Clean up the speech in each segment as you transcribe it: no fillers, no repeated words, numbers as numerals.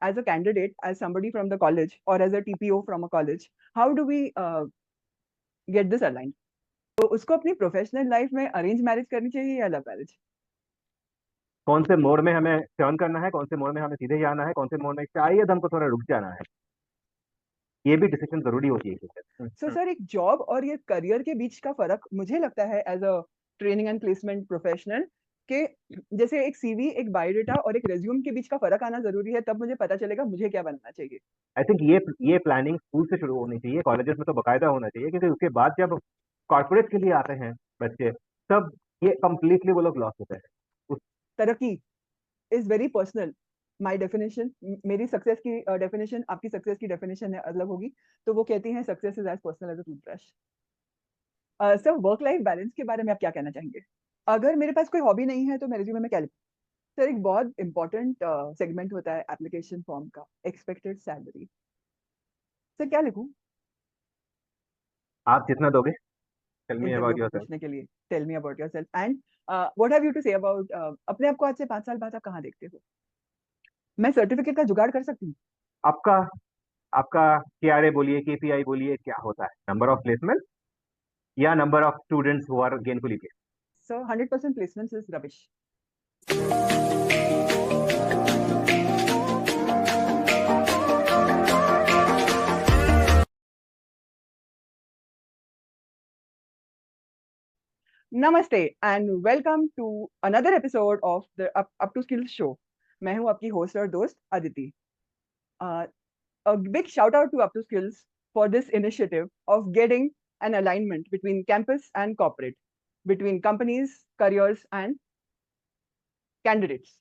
as a candidate, as somebody from the college or as a TPO from a college, how do we get this aligned? तो उसको अपनी professional life में arrange marriage करनी चाहिए या love marriage? कौन से मोड़ में हमें टर्न करना है, कौन से मोड़ में हमें सीधे जाना है, कौन से मोड़ में शायद हमको थोड़ा रुक जाना है, ये भी डिसीजन जरूरी होती है। सो सर, एक जॉब और ये करियर के बीच का फर्क मुझे लगता है as a training and placement professional के जैसे एक सीवी, एक बायोडेटा और एक रेज्यूम के बीच का फर्क आना जरूरी है, तब मुझे पता चलेगा मुझे क्या बनना चाहिए। आई थिंक ये प्लानिंग स्कूल से शुरू होनी चाहिए, कॉलेजेस में तो बाकायदा होना चाहिए, क्योंकि उसके बाद जब कॉर्पोरेट के लिए आते हैं बच्चे, तब ये कंप्लीटली वो लोग लॉस होते हैं। तरक्की is very personal. My definition, मेरी सक्सेस की डेफिनेशन आपकी सक्सेस की डेफिनेशन है अलग होगी। तो वो कहती हैं success is as personal as a toothbrush. Sir, work life balance के बारे में आप क्या कहना चाहेंगे? अगर मेरे पास कोई हॉबी नहीं है तो मैं रिज्यूमे में क्या लिखूं? सर, एक बहुत इंपॉर्टेंट सेगमेंट होता है एप्लीकेशन फॉर्म का, एक्सपेक्टेड सैलरी। सर, क्या लिखूं आप जितना दोगे। टेल मी इंटरव्यू अबाउट में योरसेल्फ। पूछने के लिए? Tell me about yourself and what have you to say about अपने आप को आज से 5 साल बाद आप कहाँ देखते हो? मैं सर्टिफिकेट का जुगाड़ कर सकती हूँ? आपका आपका KRA बोलिए, KPI बोलिए, क्या होता है? नंबर ऑफ प्लेसमेंट या number of students who are gainfully placed? Sir, 100% placements is rubbish. नमस्ते and welcome to another episode of the up to skills show. मैं हूं आपकी होस्ट और दोस्त Aditi. A big shout out to Up to Skills for this initiative of getting an alignment between campus and corporate, between companies, careers, and candidates.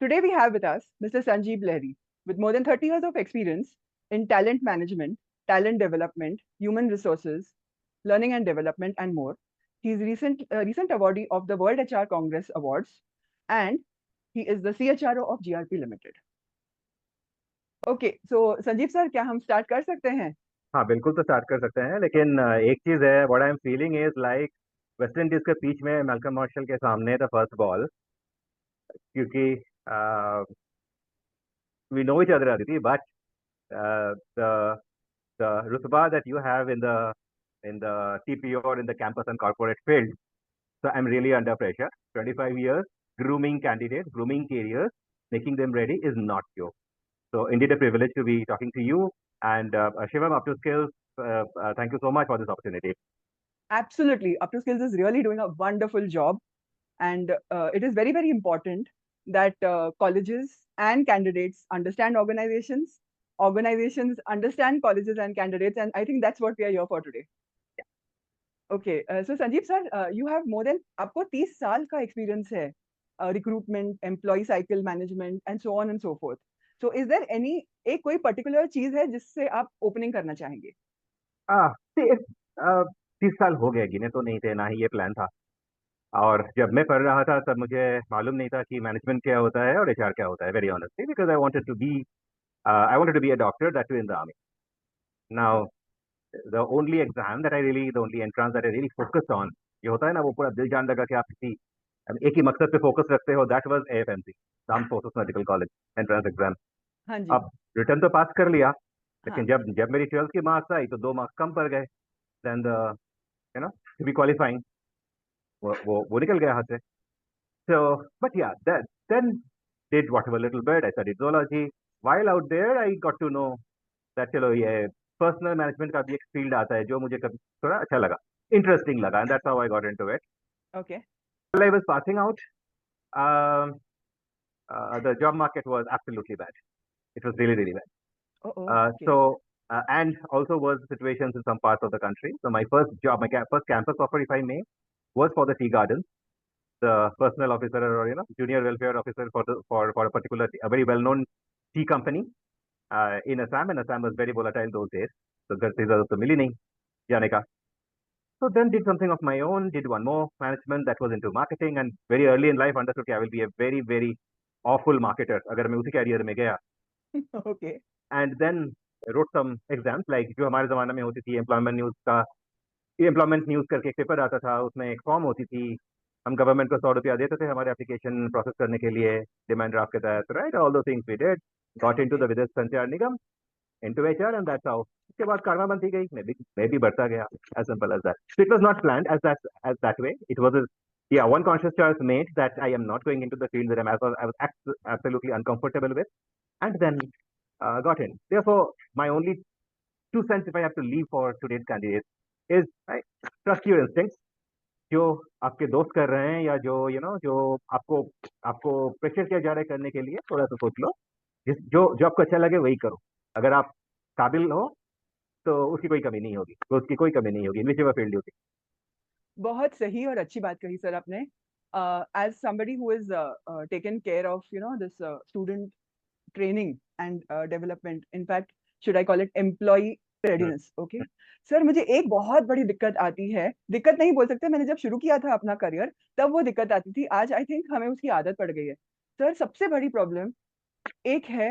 Today we have with us Mr. Sanjeev Lahiri, with more than 30 years of experience in talent management, talent development, human resources, learning and development, and more. He is recent awardee of the World HR Congress Awards, and he is the CHRO of GRP Limited. Okay, so Sanjeev sir, क्या हम start कर सकते हैं? हाँ बिल्कुल, तो start कर सकते हैं, लेकिन एक चीज है, what I am feeling is like West Indies के पिच में मैल्कम मार्शल के सामने द फर्स्ट बॉल, क्योंकि we know each other Aditi, but the रुतबा that you have in the TPO or in the campus and corporate field, so I'm really under pressure. 25 years grooming candidates, grooming careers, making them ready is not joke. So indeed a privilege to be talking to you, and Shivam, Up to Skills, thank you so much for this opportunity. Absolutely, Up to Skills is really doing a wonderful job, and it is very, very important that colleges and candidates understand organizations, organizations understand colleges and candidates, and I think that's what we are here for today. Okay, so Sanjeev sir, you have more than आपको 30 साल का experience है recruitment, employee cycle management, and so on and so forth. So is there any एक कोई particular चीज है जिससे आप opening करना चाहेंगे? हाँ, 30 साल हो गए, गिने तो नहीं थे, ना ही ये प्लान था। और जब मैं पढ़ रहा था तब मुझे मालूम नहीं था कि मैनेजमेंट क्या होता है और HR क्या होता है, very honestly, because I wanted to be a doctor, that too in the army. Now the only exam that I really, the only entrance that I really focused on, ये होता है ना, वो पूरा दिल जान लगा कि आप किसी एक ही मकसद पे फोकस रखते हो, that was AFMC, armed forces medical college entrance exam. हाँ जी। अब रिटर्न तो पास कर लिया, लेकिन हाँ। जब जब मेरी 12th की मार्क्स आई तो 2 मार्क्स कम पड़ गए, then the to be qualifying, वो निकल गया हाथ से। So, but yeah, then did whatever little bit. I studied zoology. While out there, I got to know that चलो ये पर्सनल मैनेजमेंट का भी एक फील्ड आता है, जो मुझे कभी थोड़ा अच्छा लगा, इंटरेस्टिंग लगा, and that's how I got into it. Okay. While I was passing out, um, the job market was absolutely bad. It was really, really bad. Oh, oh, okay. And also was situations in some parts of the country. So my first job, first campus offer, if I may, was for the tea gardens, the personal officer, or junior welfare officer for a particular, a very well known tea company in Assam, and Assam was very volatile those days, so घर से ज़्यादा तो मिली नहीं जाने का. So then did something of my own, did one more management that was into marketing, and very early in life understood that I will be a very, very awful marketer अगर मैं उसी career में गया. Okay. And then wrote some exams, like जो हमारे ज़माने में होती थी, employment news का, एम्प्लॉयमेंट न्यूज करके एक पेपर आता था, उसमें एक फॉर्म होती थी, हम गवर्नमेंट को 100 रुपया देते थे हमारे एप्लीकेशन प्रोसेस करने के लिए, डिमांड ड्राफ्ट के तहत, right, all those things we did, got into the Videsh Sanchar Nigam, into HR, and that's how. उसके बाद karma बनती गई, मैं भी बढ़ता गया, as simple as that. So it was not planned as that way. It was one conscious choice made that I am not going into the field that I was absolutely uncomfortable with, and then got in. Therefore, my only 2 cents, if I have to leave for today's candidate, is trust your instincts. जो आपके दोस्त कर रहे हैं, या जो जो आपको आपको प्रेशर किया जा रहा है करने के लिए, थोड़ा सा सोच लो. जो आपको अच्छा लगे वही करो. अगर आप काबिल हो तो उसकी कोई कमी नहीं होगी, whichever field you think. बहुत सही और अच्छी बात कही सर आपने. As somebody who is taken care of this student training and development, in fact should I call it employ readiness. Okay sir, मुझे एक बहुत बड़ी दिक्कत आती है, दिक्कत नहीं बोल सकते, मैंने जब शुरू किया था अपना करियर तब वो दिक्कत आती थी, आज आई थिंक हमें उसकी आदत पड़ गई है. सर सबसे बड़ी प्रॉब्लम एक है,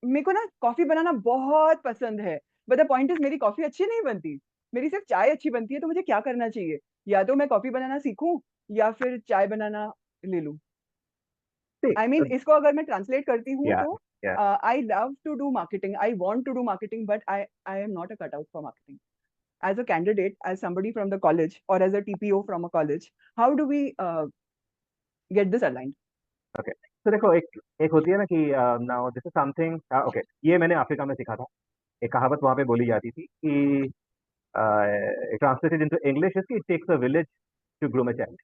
मेरे को ना कॉफी बनाना बहुत पसंद है, बट द पॉइंट इज मेरी कॉफी अच्छी नहीं बनती, मेरी सिर्फ चाय अच्छी बनती है. तो मुझे क्या करना चाहिए? या तो मैं कॉफी बनाना सीखूं या फिर चाय बनाना ले लूं. आई मीन इसको अगर मैं ट्रांसलेट करती हूँ तो I love to do marketing, I want to do marketing, but I am not a cut out for marketing. As a candidate, as somebody from the college or as a TPO from a college, how do we get this aligned? Okay, तो देखो, एक होती है ना कि now this is something. Okay, ये मैंने Africa में सीखा था. एक कहावत वहां पे बोली जाती थी कि ट्रांसलेटेड इनटू इंग्लिश इज कि it takes a village to groom a child.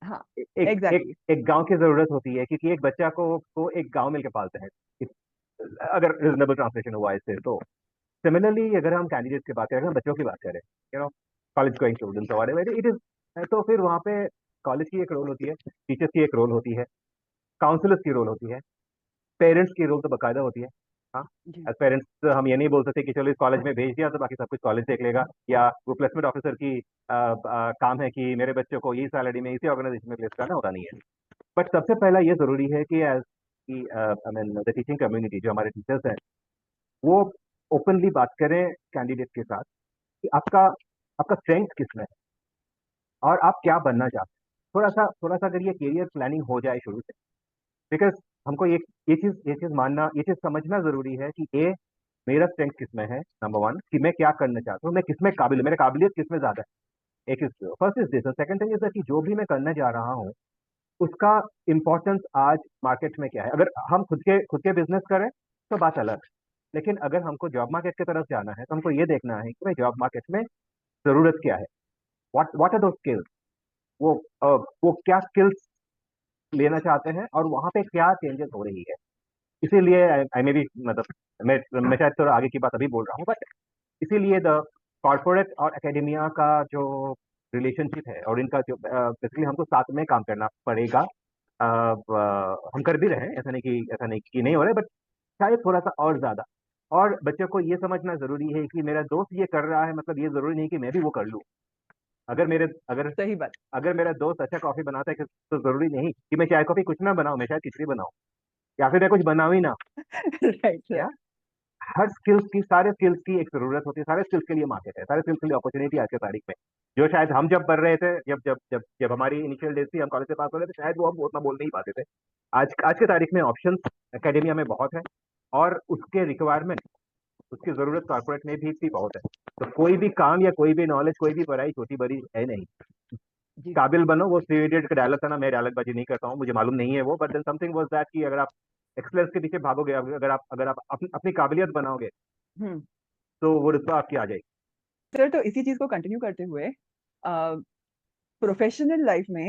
हाँ, एक गांव की जरूरत होती है, क्योंकि एक बच्चा को एक गांव मिलकर पालते हैं. अगर रिजनेबल ट्रांसलेशन हुआ इससे तो. सिमिलरली अगर हम कैंडिडेट की बात करें, अगर हम बच्चों की बात करें, college going students, it is, तो फिर वहाँ पे कॉलेज की एक रोल होती है, टीचर्स की एक रोल होती है, काउंसलर्स की रोल होती है, पेरेंट्स की रोल तो बकायदा होती है. हाँ, एज पेरेंट्स हम ये नहीं बोल सकते कि चलो इस कॉलेज में भेज दिया तो बाकी सब कुछ कॉलेज देख लेगा, या वो प्लेसमेंट ऑफिसर की काम है कि मेरे बच्चों को यही सैलरी में इसी ऑर्गेनाइजेशन में प्लेस करना, होता नहीं है. बट सबसे पहला ये जरूरी है कि एज की आई मीन द टीचिंग कम्युनिटी, जो हमारे टीचर्स हैं, वो ओपनली बात करें कैंडिडेट के साथ कि आपका आपका स्ट्रेंथ किसमें है और आप क्या बनना चाहते हैं. थोड़ा सा अगर ये करियर प्लानिंग हो जाए शुरू से, बिकॉज हमको ये चीज मानना, ये चीज समझना जरूरी है कि मेरा स्ट्रेंथ किसमें है, नंबर वन, कि मैं क्या करना चाहता हूँ, मैं किसमें काबिल हूँ, मेरे काबिलियत किसमें ज्यादा है. एक is first is this. Second thing is कि जो भी मैं करने जा रहा हूँ उसका इंपॉर्टेंस आज मार्केट में क्या है. अगर हम खुद के बिजनेस करें तो बात अलग है, लेकिन अगर हमको जॉब मार्केट की तरफ जाना है तो हमको ये देखना है कि भाई जॉब मार्केट में जरूरत क्या है, व्हाट आर दो स्किल्स, वो वो क्या स्किल्स लेना चाहते हैं और वहां पे क्या चेंजेस हो रही है. इसीलिए आई मे बी, मतलब मैं शायद थोड़ा आगे की बात अभी बोल रहा हूँ, बट इसीलिए द कॉर्पोरेट और एकेडेमिया का जो रिलेशनशिप है और इनका जो बेसिकली हमको साथ में काम करना पड़ेगा. हम कर भी रहे हैं, ऐसा नहीं हो रहा है, बट शायद थोड़ा सा और ज्यादा. और बच्चों को ये समझना जरूरी है कि मेरा दोस्त ये कर रहा है, मतलब ये जरूरी नहीं कि मैं भी वो कर लूँ. अगर सही बात. अगर मेरा दोस्त अच्छा कॉफी बनाता है तो जरूरी नहीं कि मैं चाय कॉफी कुछ ना बनाऊं, मैं शायद खिचड़ी बनाऊं, या फिर मैं कुछ बनाऊं ही ना. राइट क्या, राइट. सारे स्किल्स की एक जरूरत होती है, सारे स्किल्स के लिए मार्केट है, सारे स्किल्स के लिए अपॉर्चुनिटी आज की तारीख में. जो शायद हम जब पढ़ रहे थे, जब हमारी इनिशियल डेज थी, हम कॉलेज से पास हो रहे थे, शायद वो हम उतना बोल नहीं पाते थे. आज की तारीख में ऑप्शंस एकेडेमिया में बहुत है, और उसके रिक्वायरमेंट, उसकी जरूरत कॉर्पोरेट में भी बहुत है. तो कोई भी काम या कोई भी नॉलेज, कोई भी पढ़ाई छोटी बड़ी है नहीं. काबिल बनो. वो 3 इडियट का डायलॉग था ना, मैं डायलॉगबाजी नहीं करता हूँ, मुझे मालूम नहीं है वो, but then something was that कि अगर आप एक्सलेंस के पीछे भागोगे, अगर आप अपनी काबिलियत बनाओगे तो वो रुतबा आपकी आ जाएगी. सर तो इसी चीज को कंटिन्यू करते हुए, प्रोफेशनल लाइफ में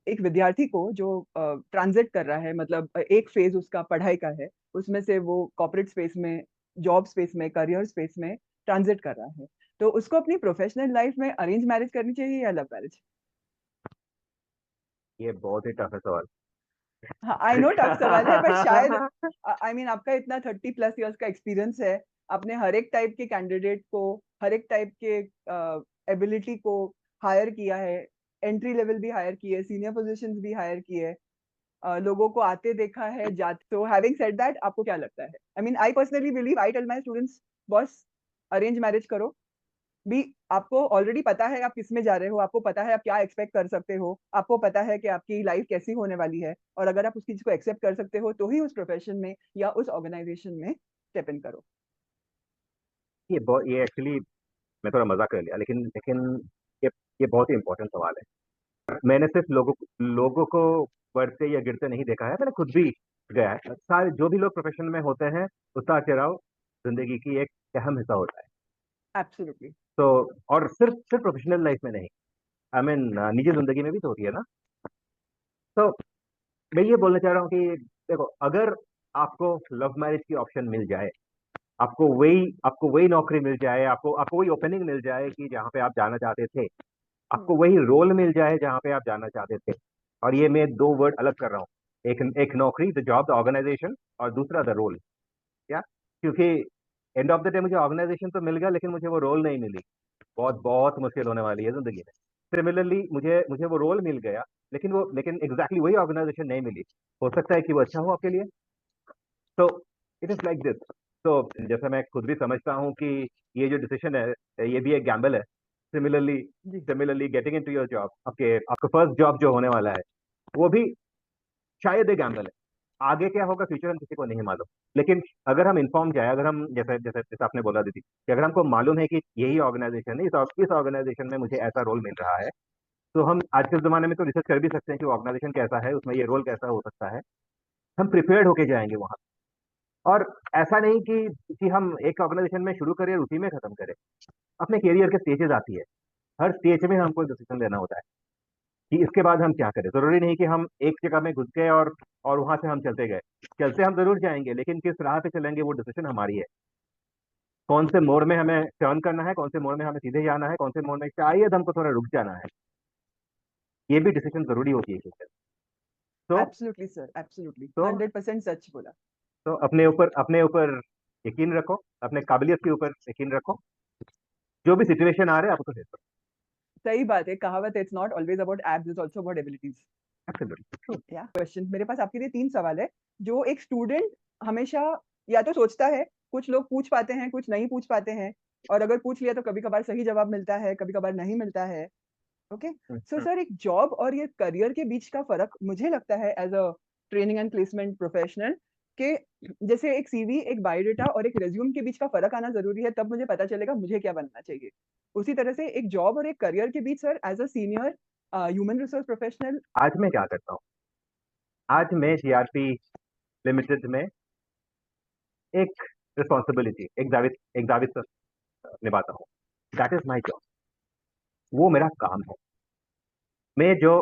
एक विद्यार्थी को जो ट्रांजिट कर रहा है, मतलब एक फेज उसका पढ़ाई का है, उसमें से वो कॉर्पोरेट स्पेस में, जॉब स्पेस में, करियर स्पेस में ट्रांजिट कर रहा है, तो उसको अपनी प्रोफेशनल लाइफ में अरेंज मैरिज करनी चाहिए या लव मैरिज? ये बहुत ही टफ है सवाल. हाँ, आई नो टफ सवाल है, पर शायद आई मीन आपका इतना 30+ इयर्स का एक्सपीरियंस है, आपने हर एक टाइप के कैंडिडेट को, हर एक टाइप के एबिलिटी को हायर किया है, एंट्री लेवल भी हायर किए, सीनियर पोजीशंस भी हायर किए, लोगों को आते देखा है, जाते. तो हैविंग सेड दैट, आपको क्या लगता है? I mean I personally believe, I tell my students, boss arrange marriage करो, भी आपको ऑलरेडी पता है आप किस में जा रहे हो, आपको पता है आप क्या एक्सपेक्ट कर सकते हो, आपको पता है कि आपकी लाइफ कैसी होने वाली है, और अगर आप उस चीज को एक्सेप्ट कर सकते हो तो ही उस प्रोफेशन में या उस ऑर्गेनाइजेशन में स्टेप इन करो। ये एक्चुअली मैं थोड़ा मजाक कर लिया, लेकिन लेकिन ये ये बहुत ही इंपॉर्टेंट सवाल है। मैंने सिर्फ लोगों को बढ़ते या गिरते नहीं देखा है, मैंने खुद भी गया है। सारे जो भी लोग प्रोफेशन में होते हैं, उतार चढ़ाव जिंदगी की एक अहम हिस्सा होता है। एब्सोल्युटली। तो और सिर्फ सिर्फ प्रोफेशनल लाइफ में नहीं, आई मीन निजी जिंदगी में भी तो होती है ना। तो मैं ये बोलना चाह रहा हूँ कि देखो, अगर आपको लव मैरिज की ऑप्शन मिल जाए, आपको वही नौकरी मिल जाए, आपको आपको वही ओपनिंग मिल जाए कि जहाँ पे आप जाना चाहते थे, हम्म। आपको वही रोल मिल जाए जहाँ पे आप जाना चाहते थे। और ये मैं दो वर्ड अलग कर रहा हूँ, एक एक नौकरी, द जॉब, द ऑर्गेनाइजेशन, और दूसरा द रोल। क्या? क्योंकि एंड ऑफ द डे मुझे ऑर्गेनाइजेशन तो मिल गया, लेकिन मुझे वो रोल नहीं मिली। बहुत बहुत मुश्किल होने वाली है जिंदगी में। सिमिलरली मुझे मुझे वो रोल मिल गया, लेकिन एग्जैक्टली वही ऑर्गेनाइजेशन नहीं मिली। हो सकता है कि वो अच्छा हो आपके लिए। तो इट इज लाइक दिस। तो जैसे मैं खुद भी समझता हूँ कि ये जो डिसीजन है, ये भी एक गैम्बल है। सिमिलरली जी। Similarly getting into your job, आपके आपका फर्स्ट जॉब जो होने वाला है, वो भी शायद एक गैम्बल है। आगे क्या होगा फ्यूचर हम किसी को नहीं मालूम। लेकिन अगर हम इन्फॉर्म जाए, अगर हम जैसे जैसे जैसे आपने बोला दीदी, कि अगर हमको मालूम है कि यही ऑर्गेनाइजेशन है, इस ऑर्गेनाइजेशन में मुझे ऐसा रोल मिल रहा है, तो हम आज के जमाने में तो रिसर्च कर भी सकते हैं कि ऑर्गेनाइजेशन कैसा है, उसमें ये रोल कैसा हो सकता है। हम प्रिपेयर्ड होके जाएंगे वहां। और ऐसा नहीं कि हम एक ऑर्गेनाइजेशन में शुरू करें और उसी में खत्म करें। अपने कैरियर के स्टेजेस आती है, हर स्टेज में हमको डिसीजन लेना होता है कि इसके बाद हम क्या करें। जरूरी नहीं कि हम एक जगह में घुस गए और वहां से हम चलते गए। चलते हम जरूर जाएंगे, लेकिन किस राह पे चलेंगे वो डिसीजन हमारी है। कौन से मोड़ में हमें टर्न करना है, कौन से मोड़ में हमें सीधे जाना है, कौन से मोड़ में शायद हमको थोड़ा रुक जाना है, ये भी डिसीजन जरूरी होती है क्योंकि। तो एब्सोल्युटली सर, एब्सोल्युटली तो 100% सच बोला। तो अपने ऊपर यकीन रखो, अपने काबिलियत के ऊपर यकीन रखो। जो भी सिचुएशन आ रहा है आप उसको फेस सही बात है, कहावत it's not always about abs, it's also about abilities. करो। या क्वेश्चन मेरे पास आपके लिए 3 सवाल है जो एक स्टूडेंट हमेशा या तो सोचता है, कुछ लोग पूछ पाते हैं, कुछ नहीं पूछ पाते हैं, और अगर पूछ लिया तो कभी कभार सही जवाब मिलता है, कभी कभार नहीं मिलता है। ओके। सो सर, एक जॉब और ये करियर के बीच का फर्क मुझे लगता है as a training and placement professional के, जैसे एक सीवी, एक बायोडेटा और एक रेज्यूम के बीच का फर्क आना जरूरी है, तब मुझे पता चलेगा मुझे क्या बनना चाहिए। उसी तरह से एक जॉब और एक करियर के बीच sir, as a senior human resource professional. आज मैं क्या करता हूँ, आज मैं जीआरपी लिमिटेड में एक रिस्पॉन्सिबिलिटी, एक दावित्व निभाता हूँ। दैट इज माई जॉब, वो मेरा काम है। मैं जो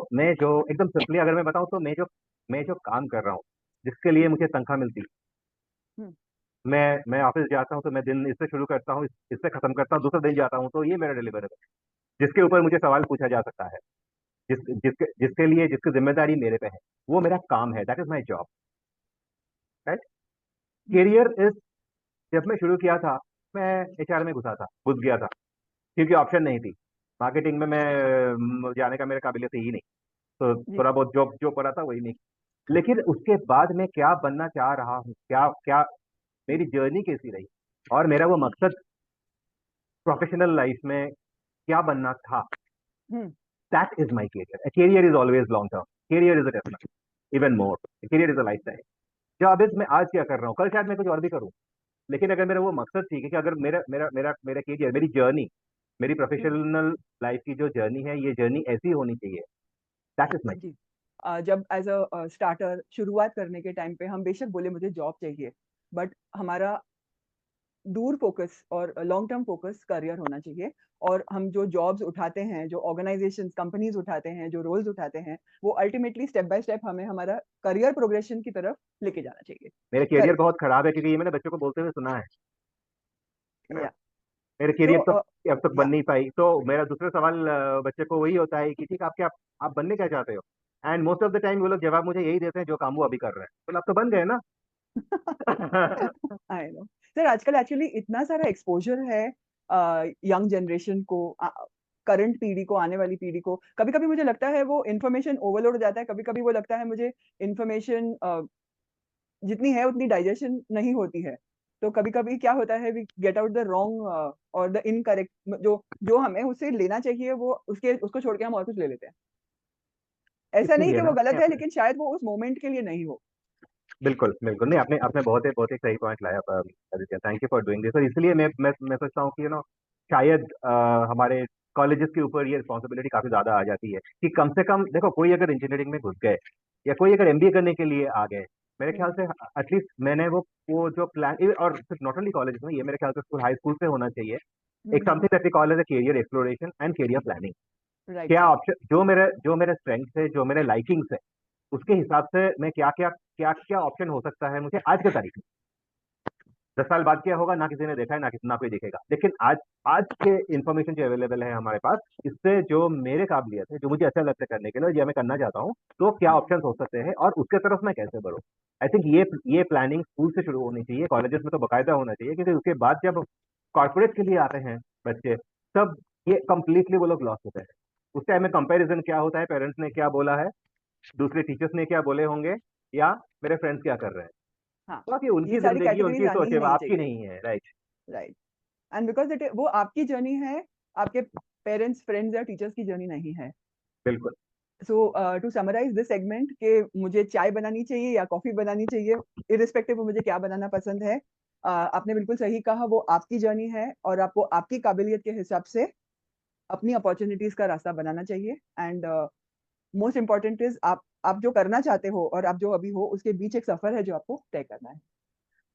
एकदम सिंपली अगर मैं बताऊं, तो मैं जो काम कर रहा हूँ, जिसके लिए मुझे तनख्वाह मिलती है। मैं ऑफिस जाता हूँ तो मैं दिन इससे शुरू करता हूँ, इससे खत्म करता हूँ, दूसरा दिन जाता हूँ तो ये मेरा डिलीवरेबल है, जिसके ऊपर मुझे सवाल पूछा जा सकता है, जिसके लिए जिसकी जिम्मेदारी मेरे पे है, वो मेरा काम है। That is my job, right. Career is, जब मैं शुरू किया था, मैं एचआर में घुस गया था, क्योंकि ऑप्शन नहीं थी। मार्केटिंग में मैं जाने का मेरे काबिलियत ही नहीं। तो जी। थोड़ा बहुत जो जो पढ़ा था वही नहीं। लेकिन उसके बाद मैं क्या बनना चाह रहा हूँ, क्या क्या मेरी जर्नी कैसी रही, और मेरा वो मकसद प्रोफेशनल लाइफ में क्या बनना था, hmm. That is my career. Career is always long term, career is a definite, even more, career is a lifetime. Job is, मैं आज क्या कर रहा हूँ, कल शायद मैं कुछ और भी करूँ। लेकिन अगर मेरा वो मकसद ठीक है कि अगर मेरा मेरा मेरा मेरा कैरियर, मेरी जर्नी, मेरी प्रोफेशनल लाइफ की जो जर्नी है, ये जर्नी ऐसी होनी चाहिए, दैट इज माई। जी। जब एज अ स्टार्टर शुरुआत करने के टाइम पे हम बेशक बोले मुझे जॉब चाहिए, बट हमारा दूर फोकस और लॉन्ग टर्म फोकस करियर होना चाहिए। और हम जो जॉब्स उठाते हैं, जो ऑर्गेनाइजेशंस, कंपनीज उठाते हैं, जो रोल्स उठाते हैं, वो अल्टीमेटली स्टेप बाय स्टेप हमें हमारा करियर प्रोग्रेशन की तरफ लेके जाना चाहिए। मेरा कैरियर करेक्ट। बहुत खराब है, क्योंकि ये मैंने बच्चों को बोलते हुए सुना है। या मेरे तो कैरियर तो अब तक बन या नहीं पाई। तो मेरा दूसरा सवाल बच्चे को वही होता है कि ठीक, आप बनने क्या चाहते हो। And most of the time वो लोग जवाब मुझे यही देते हैं, जो काम वो अभी कर रहे हैं। तो आप तो बन गए ना। आई नो सर, आजकल एक्चुअली इतना सारा एक्सपोजर है यंग जनरेशन को, करंट पीढ़ी को, आने वाली पीढ़ी को। कभी कभी मुझे लगता है वो इन्फॉर्मेशन ओवरलोड हो जाता है, कभी कभी वो लगता है मुझे इन्फॉर्मेशन जितनी है उतनी डाइजेशन नहीं होती है। तो कभी कभी क्या होता है, we get out the wrong और द इनकरेक्ट, जो जो हमें उससे लेना चाहिए वो उसके उसको छोड़ के हम और कुछ ले लेते हैं। ऐसा नहीं इसीलिए कि वो ना गलत है, लेकिन शायद वो उस मोमेंट के लिए नहीं हो। बिल्कुल बिल्कुल नहीं, आपने आपने बहुत ही सही पॉइंट लाया Aditya, thank you for doing this. और इसलिए मैं सोचता हूँ कि शायद हमारे कॉलेजेस के ऊपर ये रिस्पॉन्सिबिलिटी काफी ज्यादा आ जाती है कि कम से कम देखो, कोई अगर इंजीनियरिंग में घुस गए या कोई अगर एमबीए करने के लिए आ गए, मेरे ख्याल हम्म से एटलीस्ट मैंने वो जो प्लान, और सिर्फ नॉट ओनली कॉलेज में, ये मेरे ख्याल से स्कूल हाई स्कूल से होना चाहिए, एक something that we call as a career exploration and career planning. Right क्या सर। ऑप्शन, जो मेरे स्ट्रेंथ है, जो मेरे लाइकिंग्स है, उसके हिसाब से मैं क्या क्या ऑप्शन हो सकता है मुझे आज के तारीख में। 10 साल बाद क्या होगा ना किसी ने देखा है, ना कोई देखेगा, लेकिन आज आज के इंफॉर्मेशन जो अवेलेबल है हमारे पास, इससे जो मेरे काबिलियत है, जो मुझे अच्छा लगता है करने के लिए, जो मैं करना चाहता हूँ, तो क्या ऑप्शन हो सकते हैं और उसके तरफ मैं कैसे बढ़ूँ। आई थिंक ये प्लानिंग स्कूल से शुरू होनी चाहिए, कॉलेजेस में तो बाकायदा होना चाहिए, क्योंकि उसके बाद जब कॉर्पोरेट के लिए आते हैं बच्चे, तब ये कंप्लीटली वो लोग लॉस होते हैं। उस टाइम में कंपैरिजन क्या होता है, पेरेंट्स ने क्या बोला है, दूसरे टीचर्स ने क्या बोले होंगे, या मेरे फ्रेंड्स क्या कर रहे हैं। हाँ, बाकी ये उनकी सारी जिंदगी, कैटेगरीज उनकी आनी सोच ही है, वो नहीं आपकी चाहिए। नहीं है, right. Right. And because it वो आपकी जर्नी है, आपके पेरेंट्स, फ्रेंड्स या टीचर्स की जर्नी नहीं है। बिल्कुल। सो टू समराइज दिस सेगमेंट, कि मुझे चाय बनानी चाहिए या कॉफी बनानी चाहिए, इरिस्पेक्टिव वो मुझे क्या बनाना पसंद है, आपने बिल्कुल सही कहा, वो आपकी जर्नी है और आपको आपकी काबिलियत के हिसाब से अपनी अपॉर्चुनिटीज का रास्ता बनाना चाहिए। एंड मोस्ट इम्पॉर्टेंट इज आप जो करना चाहते हो और आप जो अभी हो, उसके बीच एक सफर है जो आपको तय करना है।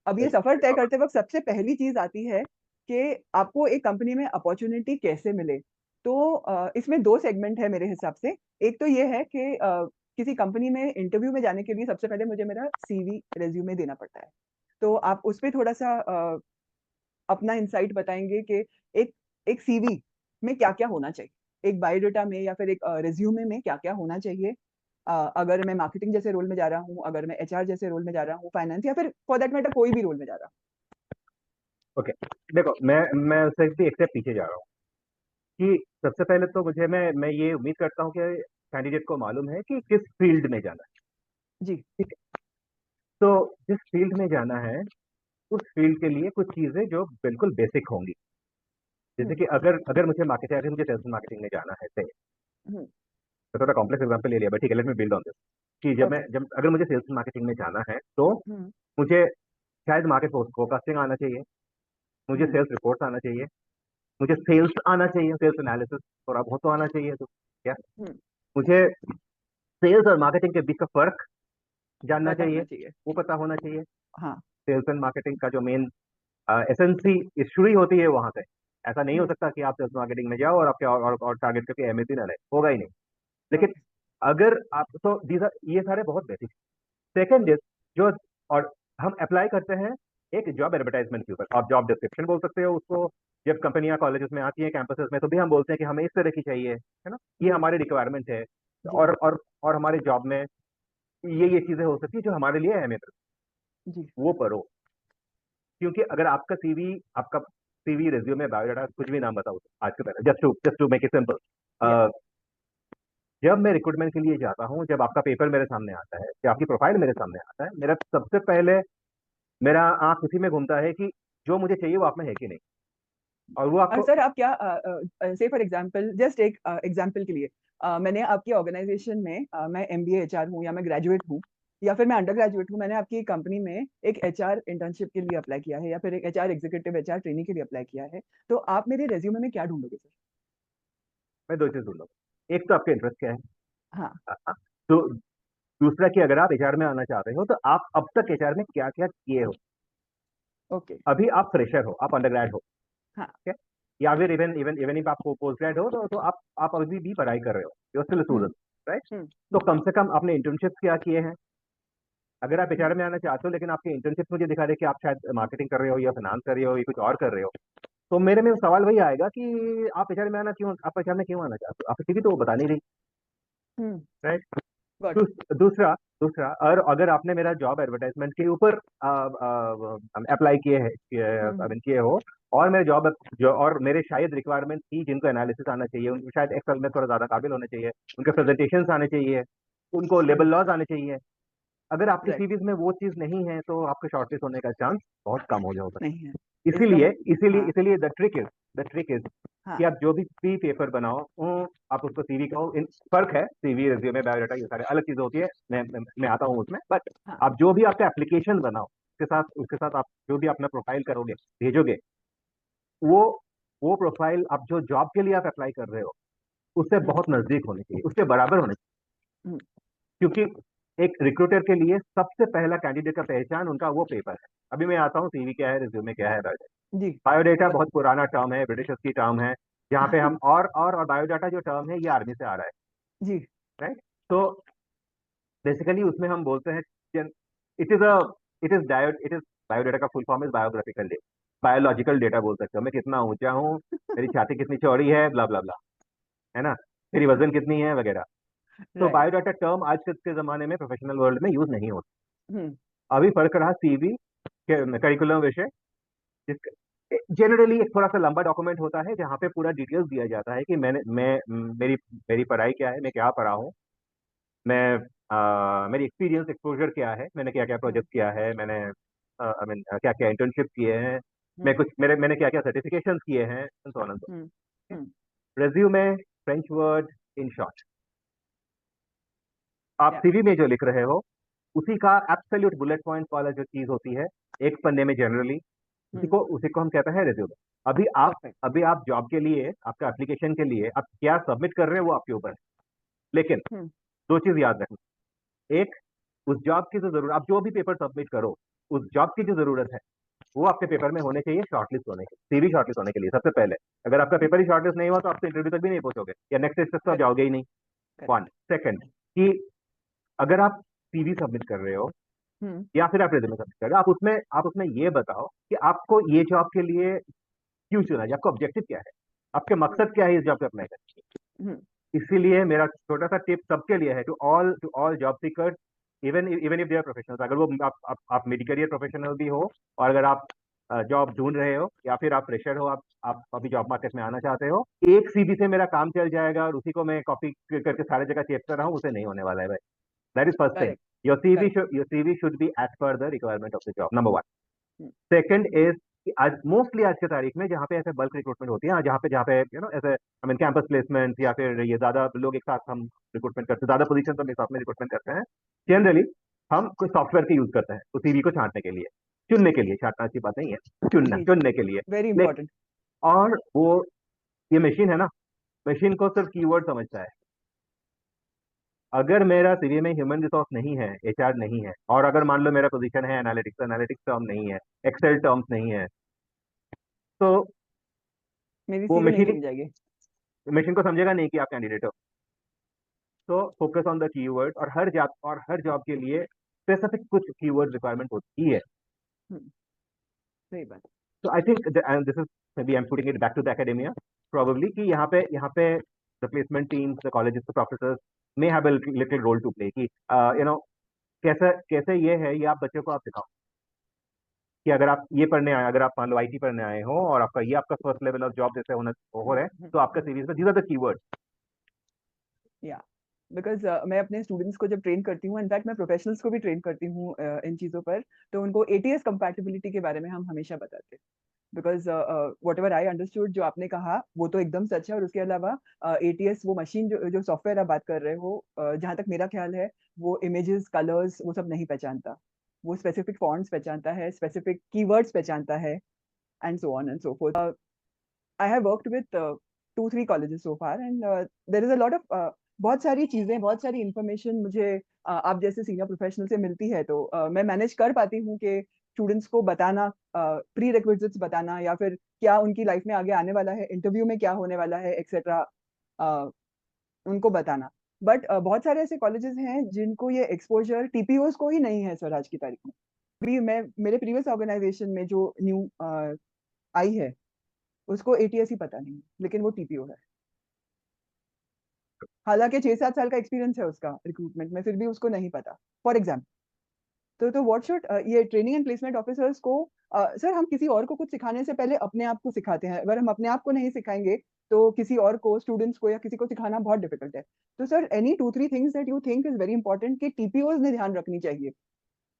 अब ये सफर तय करते वक्त सबसे पहली चीज आती है कि आपको एक कंपनी में अपॉर्चुनिटी कैसे मिले। तो इसमें दो सेगमेंट है मेरे हिसाब से। एक तो ये है कि किसी कंपनी में इंटरव्यू में जाने के लिए सबसे पहले मुझे मेरा सीवी, रेज्यूमे देना पड़ता है। तो आप उस पर थोड़ा सा अपना इंसाइट बताएंगे कि एक एक सीवी में क्या क्या होना चाहिए, एक बायोडाटा में या फिर एक रेज्यूमे में क्या क्या होना चाहिए। अगर मैं मार्केटिंग जैसे रोल में जा रहा हूँ, अगर मैं एचआर जैसे रोल में जा रहा हूँ, फाइनेंस, या फिर फॉर दैट मैटर कोई भी रोल में जा रहा ओके, देखो मैं उससे भी एक स्टेप पीछे जा रहा हूँ कि सबसे पहले तो मैं ये उम्मीद करता हूँ कि कैंडिडेट को मालूम है कि किस फील्ड में जाना है। हूँ। जी। ठीक है, तो जिस फील्ड में जाना है, उस फील्ड के लिए कुछ चीजें जो बिल्कुल बेसिक होंगी। जैसे हम्म कि अगर मुझे मार्केटिंग, अगर मुझे सेल्स मार्केटिंग में जाना है, से हम्म। मैं थोड़ा कॉम्प्लेक्स एग्जाम्पल ले लिया, बट ठीक है, let me build on this. कि ओके। जब अगर मुझे सेल्स मार्केटिंग में जाना है, तो हम्म मुझे शायद मार्केट फोरकास्टिंग आना चाहिए, मुझे हम्म सेल्स रिपोर्ट्स आना चाहिए, मुझे सेल्स आना चाहिए, सेल्स एनालिसिस थोड़ा बहुत तो आना चाहिए, तो क्या हम्म। मुझे सेल्स और मार्केटिंग के बीच का फर्क जानना पता चाहिए, होना चाहिए। वो पता होना चाहिए। हाँ। सेल्स एंड मार्केटिंग का जो मेन एसेंसी शुरू ही होती है वहां से। ऐसा नहीं हो हम्म। सकता कि आप सेल्स मार्केटिंग में जाओ और आपके और टारगेट करके एमएससी ना रहे, होगा ही नहीं। लेकिन ओके। अगर आप, तो ये सारे बहुत बेसिक। सेकंड इज जो, और हम अप्लाई करते हैं एक जॉब एडवर्टाइजमेंट के ऊपर, आप जॉब डिस्क्रिप्शन बोल सकते हो उसको। जब कंपनियां कॉलेजेस में आती हैं, कैंपसेस में, तो भी हम बोलते हैं कि हमें इस तरह की चाहिए, है ना, ये जी हमारी रिक्वायरमेंट है। जी और हमारे जॉब में ये चीजें हो सकती है जो हमारे लिए अहमियत रखती जी। है, वो पढ़ो। क्योंकि अगर आपका सीवी, रेज्यूमे, बायोडाटा, कुछ भी नाम बताओ आज के पहले, just to make it simple, या। जब मैं रिक्रूटमेंट के लिए जाता हूँ, जब आपका पेपर मेरे सामने आता है, जब आपकी प्रोफाइल मेरे सामने आता है, मेरा सबसे पहले मेरा आंख उसी में घूमता है कि जो मुझे चाहिए वो आप में है कि नहीं। और वो आपको, सर आप क्या, से फॉर एग्जांपल, जस्ट एक एग्जांपल के लिए, मैंने आपकी ऑर्गेनाइजेशन में, मैं एमबीए एचआर हूँ या मैं ग्रेजुएट हूँ या फिर मैं अंडर ग्रेजुएट हूँ, मैंने आपकी कंपनी में एक एचआर इंटर्नशिप के लिए अप्लाई किया है या फिर एक एचआर एग्जीक्यूटिव, एचआर ट्रेनिंग के लिए अप्लाई किया है, तो आप मेरे रेज्यूमे में क्या ढूंढोगे सर? मैं दो चीज ढूंढूंगा, एक तो आपका इंटरेस्ट क्या है, हाँ। तो दूसरा कि अगर आप एचआर में आना चाहते हो, तो आप अब तक एचआर में क्या क्या किए हो। ओके। अभी आप फ्रेशर हो, आप अंडर हो, हाँ। ठीक है, या फिर इवन इवन इवन इफ आप पोस्ट ग्रेड हो, तो आप अभी भी पढ़ाई कर रहे हो, you still hmm student, right. तो हम्म कम से कम आपने इंटर्नशिप क्या किए हैं। अगर आप हम्म एचआर में आना चाहते हो, लेकिन आपके इंटर्नशिप मुझे दिखा रहे कि आप शायद मार्केटिंग कर रहे हो या फाइनेंस कर रहे हो या कुछ और कर रहे हो, तो मेरे में सवाल वही आएगा कि आप एचआर में क्यों आना चाहते हो, आपकी सीवी तो वो बता नहीं रही, हम्म। राइट। Got it. दूसरा दूसरा और अगर आपने मेरा जॉब एडवर्टाइजमेंट के ऊपर अप्लाई किए हैं, आई हम्म मीन किए हो, और मेरे जॉब जो और मेरे शायद रिक्वायरमेंट थी जिनको एनालिसिस आना चाहिए, उनको शायद एक्सेल में थोड़ा ज्यादा काबिल होने चाहिए, उनके प्रेजेंटेशन आने चाहिए, उनको लेबल हम्म लॉज आने चाहिए, अगर आपके राइट, सीवीज में वो चीज नहीं है तो आपके शॉर्टलिस्ट होने का चांस बहुत कम हो जाता नहीं है। है। इसका इसीलिए इसीलिए हाँ, इसीलिए द ट्रिक इज हाँ, कि आप जो भी पेपर बनाओ आप उसको सीवी कहो। फर्क है, सीवी रिज्यूमे बायोडाटा ये सारे अलग चीजें होती है, मैं आता हूँ उसमें। बट हाँ, आप जो भी आपका एप्लीकेशन बनाओ उसके साथ आप जो भी अपना प्रोफाइल करोगे, भेजोगे, वो वो प्रोफाइल आप जो जॉब के लिए आप अप्लाई कर रहे हो उससे हुँ, बहुत नजदीक होनी चाहिए, उससे बराबर होनी हुँ, चाहिए। क्योंकि एक रिक्रूटर के लिए सबसे पहला कैंडिडेट का पहचान उनका वो पेपर है। अभी मैं आता हूँ, सीवी क्या है, रिज्यूमे क्या है, जी, बायोडाटा ब बहुत पुराना टर्म है, ब्रिटिशर्स की टर्म है, जहाँ पे हम और बायोडाटा जो टर्म है ये आर्मी से आ रहा है, जी, राइट? तो बेसिकली उसमें हम बोलते हैं it is a it is biodata का full form is biographical data, biological data बोल सकते हो। मैं कितना ऊंचा हूँ, मेरी छाती कितनी चौड़ी है, ब्ला ब्ला ब्ला, है ना, मेरी वजन कितनी है वगैरह। तो राइट, बायोडाटा टर्म आज के जमाने में प्रोफेशनल वर्ल्ड में यूज नहीं होता। हुँ, अभी फर्क रहा सीवी करिकुलम विषय, जनरली एक थोड़ा सा लंबा डॉक्यूमेंट होता है जहाँ पे पूरा डिटेल्स दिया जाता है कि मेरी मेरी पढ़ाई क्या है, मैं क्या पढ़ा हूँ, मेरी एक्सपीरियंस एक्सपोजर क्या है, मैंने क्या क्या हुँ, प्रोजेक्ट किया है, मैंने आई मीन क्या क्या इंटर्नशिप किए हैं, हुँ, मैंने क्या क्या सर्टिफिकेशन किए हैं, and so on and so. Hmm, hmm, resume, French word, in short, आप या, सीवी में जो लिख रहे हो उसी का एब्सोल्यूट बुलेट पॉइंट वाला जो चीज होती है एक पन्ने में जनरली, हुँ, उसी को हम कहते हैं रेज्यूमे। अभी आप परफेक्ट, अभी आप जॉब के लिए, आपका एप्लीकेशन के लिए आप क्या सबमिट कर रहे हैं वो आपके ऊपर है। लेकिन हुँ, दो चीज याद रखना। एक, उस जॉब की जो जरूरत, आप जो भी पेपर सबमिट करो, उस जॉब की जो जरूरत है वो आपके पेपर में होने चाहिए, शॉर्टलिस्ट होने के, सीवी शॉर्टलिस्ट होने के लिए सबसे पहले। अगर आपका पेपर ही शॉर्टलिस्ट नहीं हुआ तो आप तो इंटरव्यू तक भी नहीं पहुंचोगे, या नेक्स्ट स्टेज तक तो आप करेक्ट, जाओगे ही नहीं। करेक्ट, वन सेकंड, कि अगर आप सीवी सबमिट कर रहे हो हुँ, या फिर आप रेज्यूमे सबमिट कर रहे हो, आप उसमें ये बताओ कि आपको ये जॉब के लिए क्यों चुना है, आपका ऑब्जेक्टिव क्या है, आपके हुँ, मकसद क्या है इस जॉब पे अप्लाई करने के। हुँ, इसीलिए मेरा छोटा सा टिप सबके लिए है, to all job seekers, even even if they are professionals, अगर वो आप मिड करियर प्रोफेशनल भी हो, और अगर आप जॉब ढूंढ रहे हो, या फिर आप फ्रेशर हो, आप अभी जॉब मार्केट में आना चाहते हो, एक सीवी से मेरा काम चल जाएगा और उसी को मैं कॉपी करके सारे जगह चेपता रहा हूँ, उसे नहीं होने वाला है भाई। That is first thing. Correct, correct, your CV should be as per the requirement of the job, number one. Hmm, second is कि आज मोस्टली आज की तारीख में जहाँ पे ऐसे बल्क रिक्रूटमेंट होती है, जहाँ पे ऐसे आई मीन कैंपस प्लेसमेंट, या फिर ये ज्यादा लोग एक साथ हम रिक्रूटमेंट करते हैं, ज्यादा पोजीशन तो हम एक साथ में रिक्रूटमेंट करते हैं, जनरली हम कोई सॉफ्टवेयर के यूज करते हैं तो सीवी को छांटने के लिए, चुनने के लिए, छांटना अच्छी बात नहीं है, जी, जी, चुनने के लिए। वेरी लेकिन इम्पोर्टेंट, और वो ये मशीन है ना, मशीन को सिर्फ कीवर्ड समझता है। अगर मेरा सीवी में ह्यूमन रिसोर्स नहीं है, एचआर नहीं है, और अगर मान लो मेरा पोजीशन है एनालिटिक्स, एनालिटिक्स टर्म नहीं है, एक्सेल टर्म्स नहीं है, तो मेरी वो सीवी नहीं मशीन चुनी जाएगी, मशीन को समझेगा नहीं कि आप कैंडिडेट हो। तो फोकस ऑन द कीवर्ड, और हर जॉब के लिए स्पेसिफिक कुछ कीवर्ड रिक्वायरमेंट होती है। हुँ, सही बात, तो I think and this is maybe I am putting it back to the academia probably, कि यहाँ पे the placement teams, the colleges, the professors may have a little role to play, कि कैसे कैसे ये है, ये आप बच्चों को आप सिखाओ कि अगर आप ये पढ़ने आए, अगर आप मान लो आईटी पढ़ने आए हो और आपका फर्स्ट लेवल ऑफ जॉब जैसे होना हो रहा है, हुँ, तो आपका हुँ, सीरीज में दीज आर द कीवर्ड। या बिकॉज़ मैं अपने स्टूडेंट्स को जब ट्रेन करती हूँ, इनफैक्ट मैं प्रोफेशनल्स को भी ट्रेन करती हूँ इन चीज़ों पर, तो उनको एटीएस कंपैटिबिलिटी के बारे में हम हमेशा बताते हैं। बिकॉज़ व्हाटएवर आई अंडरस्टूड जो आपने कहा, वो तो एकदम सच है और उसके अलावा एटीएस वो मशीन जो जो सॉफ्टवेयर आप बात कर रहे हो जहाँ तक मेरा ख़्याल है, वो इमेजेस, कलर्स वो सब नहीं पहचानता। वो स्पेसिफिक फ़ॉन्ट्स पहचानता है, स्पेसिफिक कीवर्ड्स पहचानता है and so on and so fourth. I have worked with 2-3 colleges so far and there is a lot of बहुत सारी चीज़ें, बहुत सारी इन्फॉर्मेशन मुझे आप जैसे सीनियर प्रोफेशनल से मिलती है तो मैं मैनेज कर पाती हूँ कि स्टूडेंट्स को बताना प्री रिक्विजिट्स बताना या फिर क्या उनकी लाइफ में आगे आने वाला है, इंटरव्यू में क्या होने वाला है एक्सेट्रा उनको बताना। बट बहुत सारे ऐसे कॉलेजेस हैं जिनको ये एक्सपोज़र टीपीओज़ को ही नहीं है सर आज की तारीख में। मैं मेरे प्रीवियस ऑर्गनाइज़ेशन में जो न्यू आई है उसको एटीएस ही पता नहीं है, लेकिन वो टीपीओ है। हालाँकि 6-7 साल का एक्सपीरियंस है उसका रिक्रूटमेंट में, फिर भी उसको नहीं पता, फॉर एग्ज़ाम्पल। तो व्हाट शुड ये ट्रेनिंग एंड प्लेसमेंट ऑफिसर्स को सर हम किसी और को कुछ सिखाने से पहले अपने आप को सिखाते हैं, अगर हम अपने आप को नहीं सिखाएंगे तो किसी और को, स्टूडेंट्स को या किसी को सिखाना बहुत डिफिकल्ट है। तो sir any 2-3 things that you think is very important कि टीपीओज ने ध्यान रखनी चाहिए,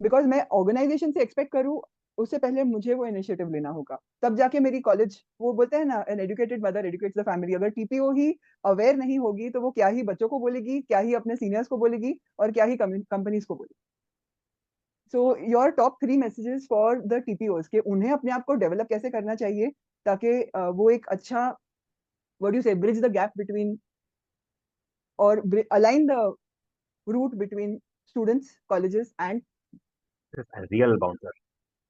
बिकॉज मैं ऑर्गेनाइजेशन से एक्सपेक्ट करूँ उससे पहले मुझे वो इनिशिएटिव लेना होगा, तब जाके मेरी कॉलेज, वो बोलते हैं ना an educated mother educates the family, अगर टीपीओ ही अवेयर नहीं होगी तो वो क्या ही बच्चों को बोलेगी, क्या ही अपने सीनियर्स को बोलेगी और क्या ही कंपनीज को बोलेगी। So your top 3 messages for the TPOs के उन्हें अपने आप को डेवलप कैसे करना चाहिए ताकि वो एक अच्छा, what you say, bridge the gap between और align the route between students, colleges and. Real bouncer,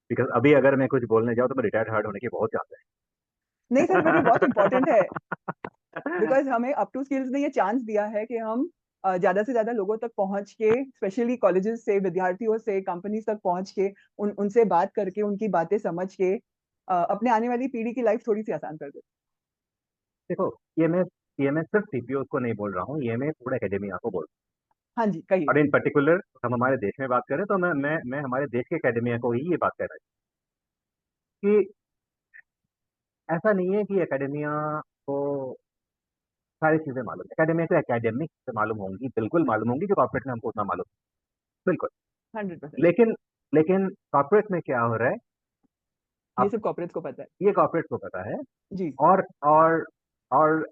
because अभी अगर मैं कुछ बोलने जाऊँ तो मैं रिटायर्ड हार्ड होने के बहुत चांस नहीं सर, बट ये बहुत इंपॉर्टेंट है, है। बिकॉज हमें अप टू स्किल्स ने ये चांस दिया है कि हम ज्यादा से ज्यादा लोगों तक पहुंच के, स्पेशली कॉलेजेस से, विद्यार्थियों से, कंपनीज तक पहुंच के उनसे बात करके, उनकी बातें समझ के अपने आने वाली पीढ़ी की लाइफ थोड़ी सी आसान कर दे। देखो, ये मैं सिर्फ सीपीओ को नहीं बोल रहा हूँ, ये मैं पूरा एकेडमिया को बोल रहा हाँ जी, हूँ। कहिए। और इन पर्टिकुलर हम हमारे देश में बात करें तो मैं हमारे देश के एकेडमिया को ही ये बात कह रहा हूँ कि ऐसा नहीं है कि एकेडमिया को सारी चीजें मालूम है। एकेडमिया को एकेडमिक से मालूम होंगी, बिल्कुल मालूम होंगी, जो कॉर्पोरेट में हमको उतना मालूम है, बिल्कुल। 100%। लेकिन लेकिन कॉर्पोरेट में क्या हो रहा है, ये अब सिर्फ कॉर्पोरेट्स को पता है। ये कॉर्पोरेट को पता है। जी। और और और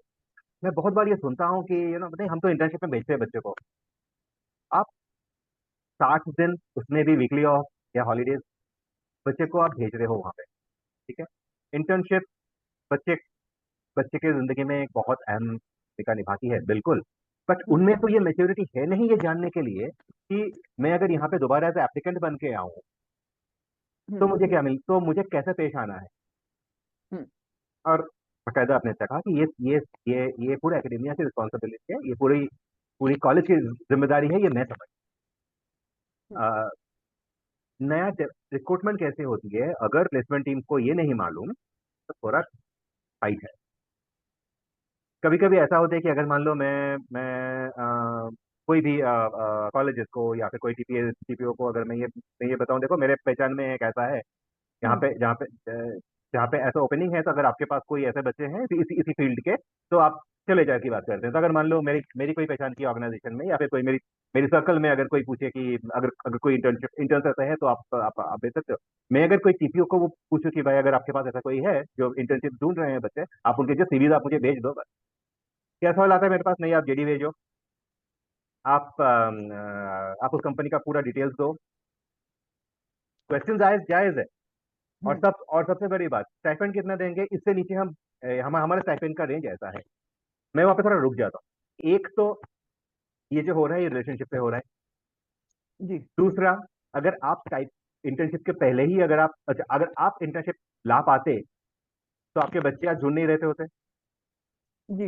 मैं बहुत बार ये सुनता हूँ कि नहीं, हम तो इंटर्नशिप में भेजते हैं बच्चे को। आप 60 दिन, उसमें भी वीकली ऑफ या हॉलीडेज, बच्चे को आप भेज रहे हो वहां पे, ठीक है। इंटर्नशिप बच्चे बच्चे की जिंदगी में एक बहुत अहम भूमिका निभाती है, बिल्कुल। बट हम्म। उनमें तो ये मेच्योरिटी है नहीं, ये जानने के लिए कि मैं अगर यहाँ पे दोबारा एज एप्लीकेंट बन के आऊँ तो हम्म। मुझे क्या मिल, तो मुझे कैसे पेश आना है। हम्म। और बाकायदा आपने ऐसा कहा कि ये पूरा एकेडेमिया की रिस्पॉन्सिबिलिटी है, ये पूरी पूरी कॉलेज की जिम्मेदारी है, ये मैं समझ। हम्म। नया रिक्रूटमेंट कैसे होती है, अगर प्लेसमेंट टीम को ये नहीं मालूम तो थोड़ा टाइट है। कभी कभी ऐसा होता है कि अगर मान लो मैं कोई भी कॉलेजेस को या फिर कोई टीपीओ को अगर मैं ये बताऊं, देखो मेरे पहचान में एक ऐसा है, यहाँ हम्म। पे जहाँ पे ऐसा ओपनिंग है, तो अगर आपके पास कोई ऐसे बच्चे हैं इसी फील्ड के, तो आप चले जाए की बात करते हैं। तो अगर मान लो मेरी मेरी कोई पहचान की ऑर्गेनाइजेशन में या फिर कोई मेरी मेरी सर्कल में अगर कोई पूछे कि अगर अगर कोई इंटर्न ऐसा है तो आप भेज सकते हो। मैं अगर कोई टीपीओ को वो पूछूं कि भाई अगर आपके पास ऐसा कोई है जो इंटर्नशिप ढूंढ रहे हैं बच्चे, आप उनके जो सीवीज आप मुझे भेज दो, बस। क्या सवाल आता है मेरे पास, नहीं आप जेडी भेजो, आप उस कंपनी का पूरा डिटेल्स दो। क्वेश्चन जायज जायज है। हम्म। और सबसे बड़ी बात, स्टाइपेंड कितना देंगे, इससे नीचे हमारे स्टाइपेंड का रेंज ऐसा है। मैं वहां पे थोड़ा रुक जाता हूँ। एक तो ये जो हो रहा है ये रिलेशनशिप पे हो रहा है। जी। दूसरा, अगर आप टाइप इंटर्नशिप के पहले ही अगर आप, अच्छा, अगर आप इंटर्नशिप ला पाते तो आपके बच्चे आज ढूंढ नहीं रहते होते। जी।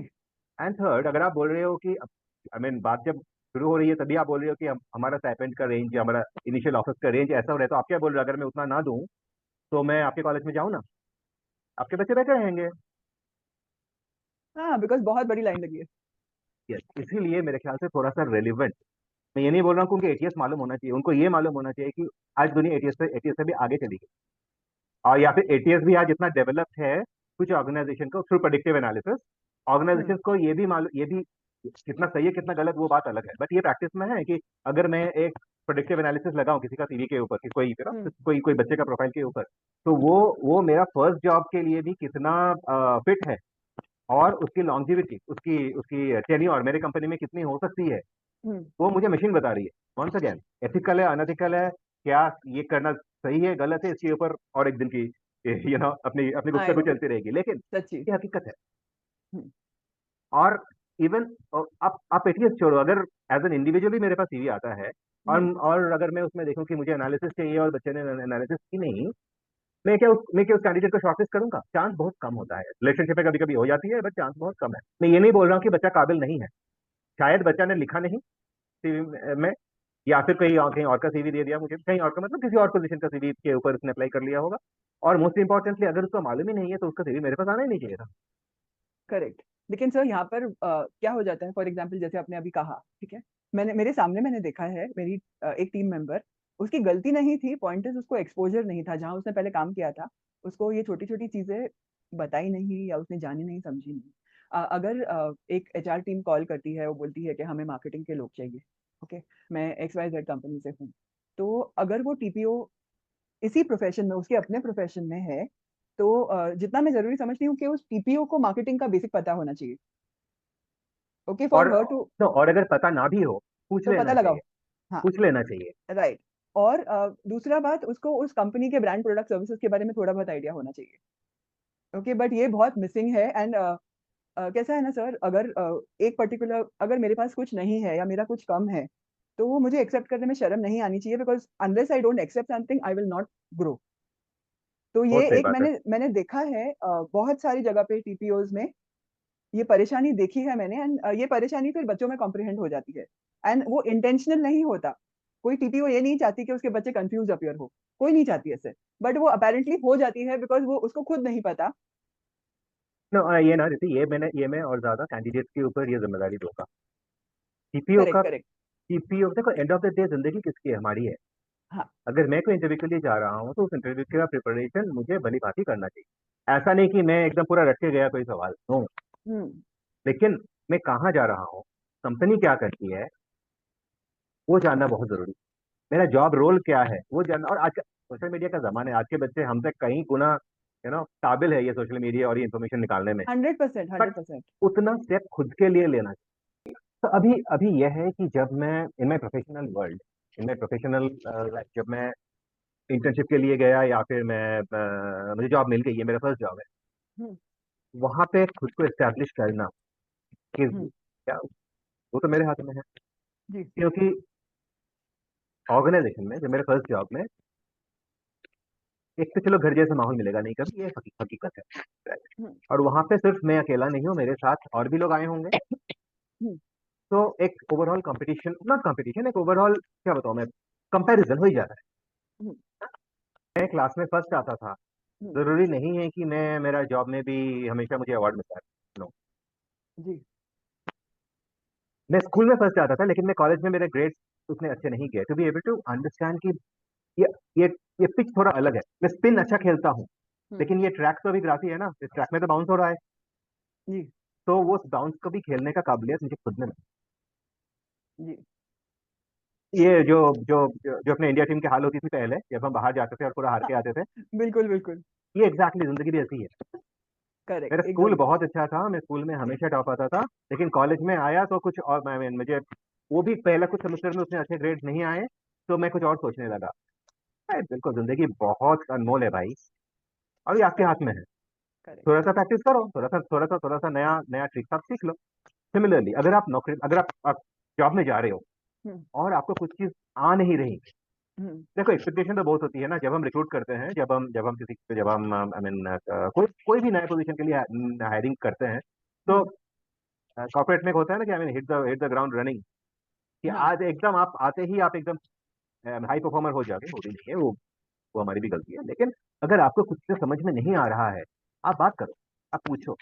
एंड थर्ड, अगर आप बोल रहे हो कि आई मीन बात जब शुरू हो रही है तभी आप बोल रहे हो कि हमारा स्टाइपेंड का रेंज या हमारा इनिशियल ऑफर्स का रेंज ऐसा हो रहा है, तो आप क्या बोल रहे हो, अगर मैं उतना ना दूं तो मैं आपके कॉलेज में जाऊं ना, आपके बच्चे बैठे रहेंगे। हाँ, बिकॉज बहुत बड़ी लाइन लगी है। यस, इसीलिए मेरे ख्याल से थोड़ा सा रेलिवेंट, मैं ये नहीं बोल रहा हूँ कि उनको एटीएस मालूम होना चाहिए, उनको ये मालूम होना चाहिए कि आज दुनिया एटीएस से भी आगे चली गई। और या फिर एटीएस भी आज इतना डेवलप्ड है कुछ ऑर्गेनाइजेशन को थ्रू प्रेडिक्टिव एनालिसिस। हम्म। ऑर्गेनाइजेशन को ये भी मालूम, ये भी कितना सही है कितना गलत वो बात अलग है, बट ये प्रैक्टिस में है कि अगर मैं एक प्रेडिक्टिव एनालिसिस लगाऊं किसी का सीवी के ऊपर कि हम्म। कोई बच्चे का प्रोफाइल के ऊपर, तो वो मेरा फर्स्ट जॉब के लिए भी कितना फिट है, और उसकी लॉन्जिविटी, उसकी उसकी टेन्योर मेरे कंपनी में कितनी हो सकती है, हम्म। वो मुझे मशीन बता रही है। वंस अगेन, एथिकल है अनएथिकल है, क्या ये करना सही है गलत है, इसके ऊपर और एक दिन की अपनी अपनी आई गुफ्तगू नो। चलती रहेगी, लेकिन सच्ची। ये हकीकत है। हम्म। और इवन आप एटीएस छोड़ो, अगर एज एन इंडिविजुअली मेरे पास सीवी आता है, हम्म। और अगर मैं उसमें देखूं कि मुझे एनालिसिस चाहिए और बच्चे ने एनालिसिस की नहीं, मैं क्या उस कैंडिडेट को शॉर्टलिस्ट करूंगा? चांस बहुत कम होता है। रिलेशनशिप में कभी कभी हो जाती है, बट चांस बहुत कम है। मैं ये नहीं बोल रहा हूँ कि बच्चा काबिल नहीं है, शायद बच्चा ने लिखा नहीं सीवी में, या फिर कहीं और का सीवी दे दिया मुझे, कहीं और का मतलब किसी और पोजीशन का सीवी के ऊपर उसने अप्लाई कर लिया होगा। और मोस्ट इंपॉर्टेंटली, अगर उसको मालूम ही नहीं है तो उसका सीवी मेरे पास आना ही नहीं चाहिए था। करेक्ट। लेकिन सर यहाँ पर क्या हो जाता है, फॉर एग्जाम्पल जैसे आपने अभी कहा, ठीक है, मैंने मेरे सामने मैंने देखा है, मेरी एक टीम मेंबर, उसकी गलती नहीं थी, पॉइंट इज उसको एक्सपोजर नहीं था जहाँ उसने पहले काम किया था, उसको ये छोटी छोटी चीजें बताई नहीं या उसने जानी नहीं समझी नहीं। अगर एक एचआर टीम कॉल करती है, वो बोलती है कि हमें मार्केटिंग के लोग चाहिए, ओके, मैं XYZ कंपनी से हूँ, तो अगर वो टीपीओ इसी प्रोफेशन में, उसके अपने प्रोफेशन में है, तो जितना मैं जरूरी समझती हूँ कि उस टीपीओ को मार्केटिंग का बेसिक पता होना चाहिए, ओके, और फॉर हर टू, तो और अगर पता ना भी हो, पूछ तो पता लेना लगाओ। चाहिए, हाँ, पूछ लेना चाहिए। राइट। और दूसरा बात, उसको उस कंपनी के ब्रांड प्रोडक्ट सर्विसेज के बारे में थोड़ा बहुत आइडिया होना चाहिए, ओके, बट ये बहुत मिसिंग है। एंड कैसा है ना सर, अगर एक पर्टिकुलर, अगर मेरे पास कुछ नहीं है या मेरा कुछ कम है, तो वो मुझे एक्सेप्ट करने में शर्म नहीं आनी चाहिए, because unless I don't accept something I will not grow. तो ये बहुत सही एक बात है। मैंने मैंने देखा है बहुत सारी जगह पे टीपीओज में, ये परेशानी देखी है मैंने। एंड ये परेशानी फिर बच्चों में कॉम्प्रिहेंड हो जाती है, एंड वो इंटेंशनल नहीं होता। कोई टीपीओ ये नहीं चाहती कि उसके बच्चे कंफ्यूज अपियर हो, कोई नहीं चाहती ऐसे, बट वो अपेरेंटली हो जाती है बिकॉज वो उसको खुद नहीं पता। नो ये ना रीति, ये मैं और ज्यादा कैंडिडेट के ऊपर ये जिम्मेदारी दूंगा। सीपीओ का, करेक्ट, करेक्ट। सीपीओ देखो, एंड ऑफ द डे जिंदगी किसकी है? हमारी है। हाँ, अगर मैं कोई इंटरव्यू के लिए जा रहा हूँ तो उस इंटरव्यू का प्रिपरेशन मुझे भली भांति करना चाहिए। ऐसा नहीं कि मैं एकदम पूरा रट के गया कोई सवाल, नो। हम्म, लेकिन मैं कहाँ जा रहा हूँ, कंपनी क्या करती है, वो जानना बहुत जरूरी है। मेरा जॉब रोल क्या है वो जानना। और आज का सोशल मीडिया का जमाना है, आज के बच्चे हमसे कहीं गुना काबिल है ये सोशल मीडिया और ये इन्फॉर्मेशन निकालने में। 100%, बट 100%। उतना स्टेप खुद के लिए लेना चाहिए। तो अभी अभी यह है कि जब मैं in my professional world, in my professional life, जब मैं इंटर्नशिप के लिए गया या फिर मुझे जॉब मिल गई, ये मेरा फर्स्ट जॉब है, हम्म, वहां पे खुद को एस्टेब्लिश करना कि हम्म, क्या, वो तो मेरे हाथ में है। जी, क्योंकि ऑर्गेनाइजेशन में, जब मेरे फर्स्ट जॉब में, एक तो चलो घर जैसा माहौल मिलेगा नहीं कभी, ये हकीकत है। हम्म, और वहां पे सिर्फ मैं अकेला नहीं हूँ, मेरे साथ और भी लोग आए होंगे। हम्म, तो एक ओवरऑल कंपटीशन, नॉट कंपटीशन, एक ओवरऑल क्या बताऊँ मैं, कंपैरिजन हो ही जाता है। हम्म, मैं क्लास में फर्स्ट आता था, हम्म, जरूरी नहीं है कि मैं मेरा जॉब में भी हमेशा मुझे अवार्ड मिलता है, नो। जी, मैं स्कूल में फर्स्ट आता था, लेकिन मैं कॉलेज में मेरे ग्रेड्स उतने अच्छे नहीं गए to be able to understand कि ये ये ये पिच थोड़ा अलग है। मैं स्पिन अच्छा खेलता हूँ, हम्म, लेकिन ये ट्रैक तो अभी ग्राफी है ना, इस ट्रैक में तो बाउंस हो रहा है। जी, तो वो बाउंस को भी खेलने का काबिलियत मुझे खुद में नहीं। जी, ये जो अपने इंडिया टीम की हाल होती थी पहले, जब हम बाहर जाते थे और पूरा हार हाँ, के आते थे, बिल्कुल, बिल्कुल। ये एग्जैक्टली जिंदगी भी ऐसी है। मेरा करेक्ट, स्कूल एकदम। बहुत अच्छा था, मैं स्कूल में हमेशा टॉप आता था, लेकिन कॉलेज में आया तो कुछ और, मैं मुझे वो भी पहला कुछ सेमेस्टर में उतने अच्छे ग्रेड नहीं आए, तो मैं कुछ और सोचने लगा। बिल्कुल, जिंदगी बहुत अनमोल है भाई, और ये आपके हाथ करेक्ट, में है। करेक्ट। थोड़ा सा प्रैक्टिस करो, थोड़ा सा नया नया ट्रिक्स आप सीख लो। सिमिलरली, अगर आप जॉब में जा रहे हो हम्म, और आपको कुछ चीज आ नहीं रही, हम्म, देखो एक्सपेक्टेशन तो बहुत होती है ना, जब हम रिक्रूट करते हैं, जब हम आई मीन कोई कोई भी नए पोजीशन के लिए हायरिंग करते हैं, तो हम्म, कॉर्पोरेट में एक होता है ना कि I mean hit the ground running, कि हाँ, आज एकदम आप आते ही आप एकदम हाई परफॉर्मर हो जाओगे। वो भी नहीं है, वो हमारी भी गलती है। लेकिन अगर आपको कुछ से समझ में नहीं आ रहा है, आप बात करो, आप पूछो।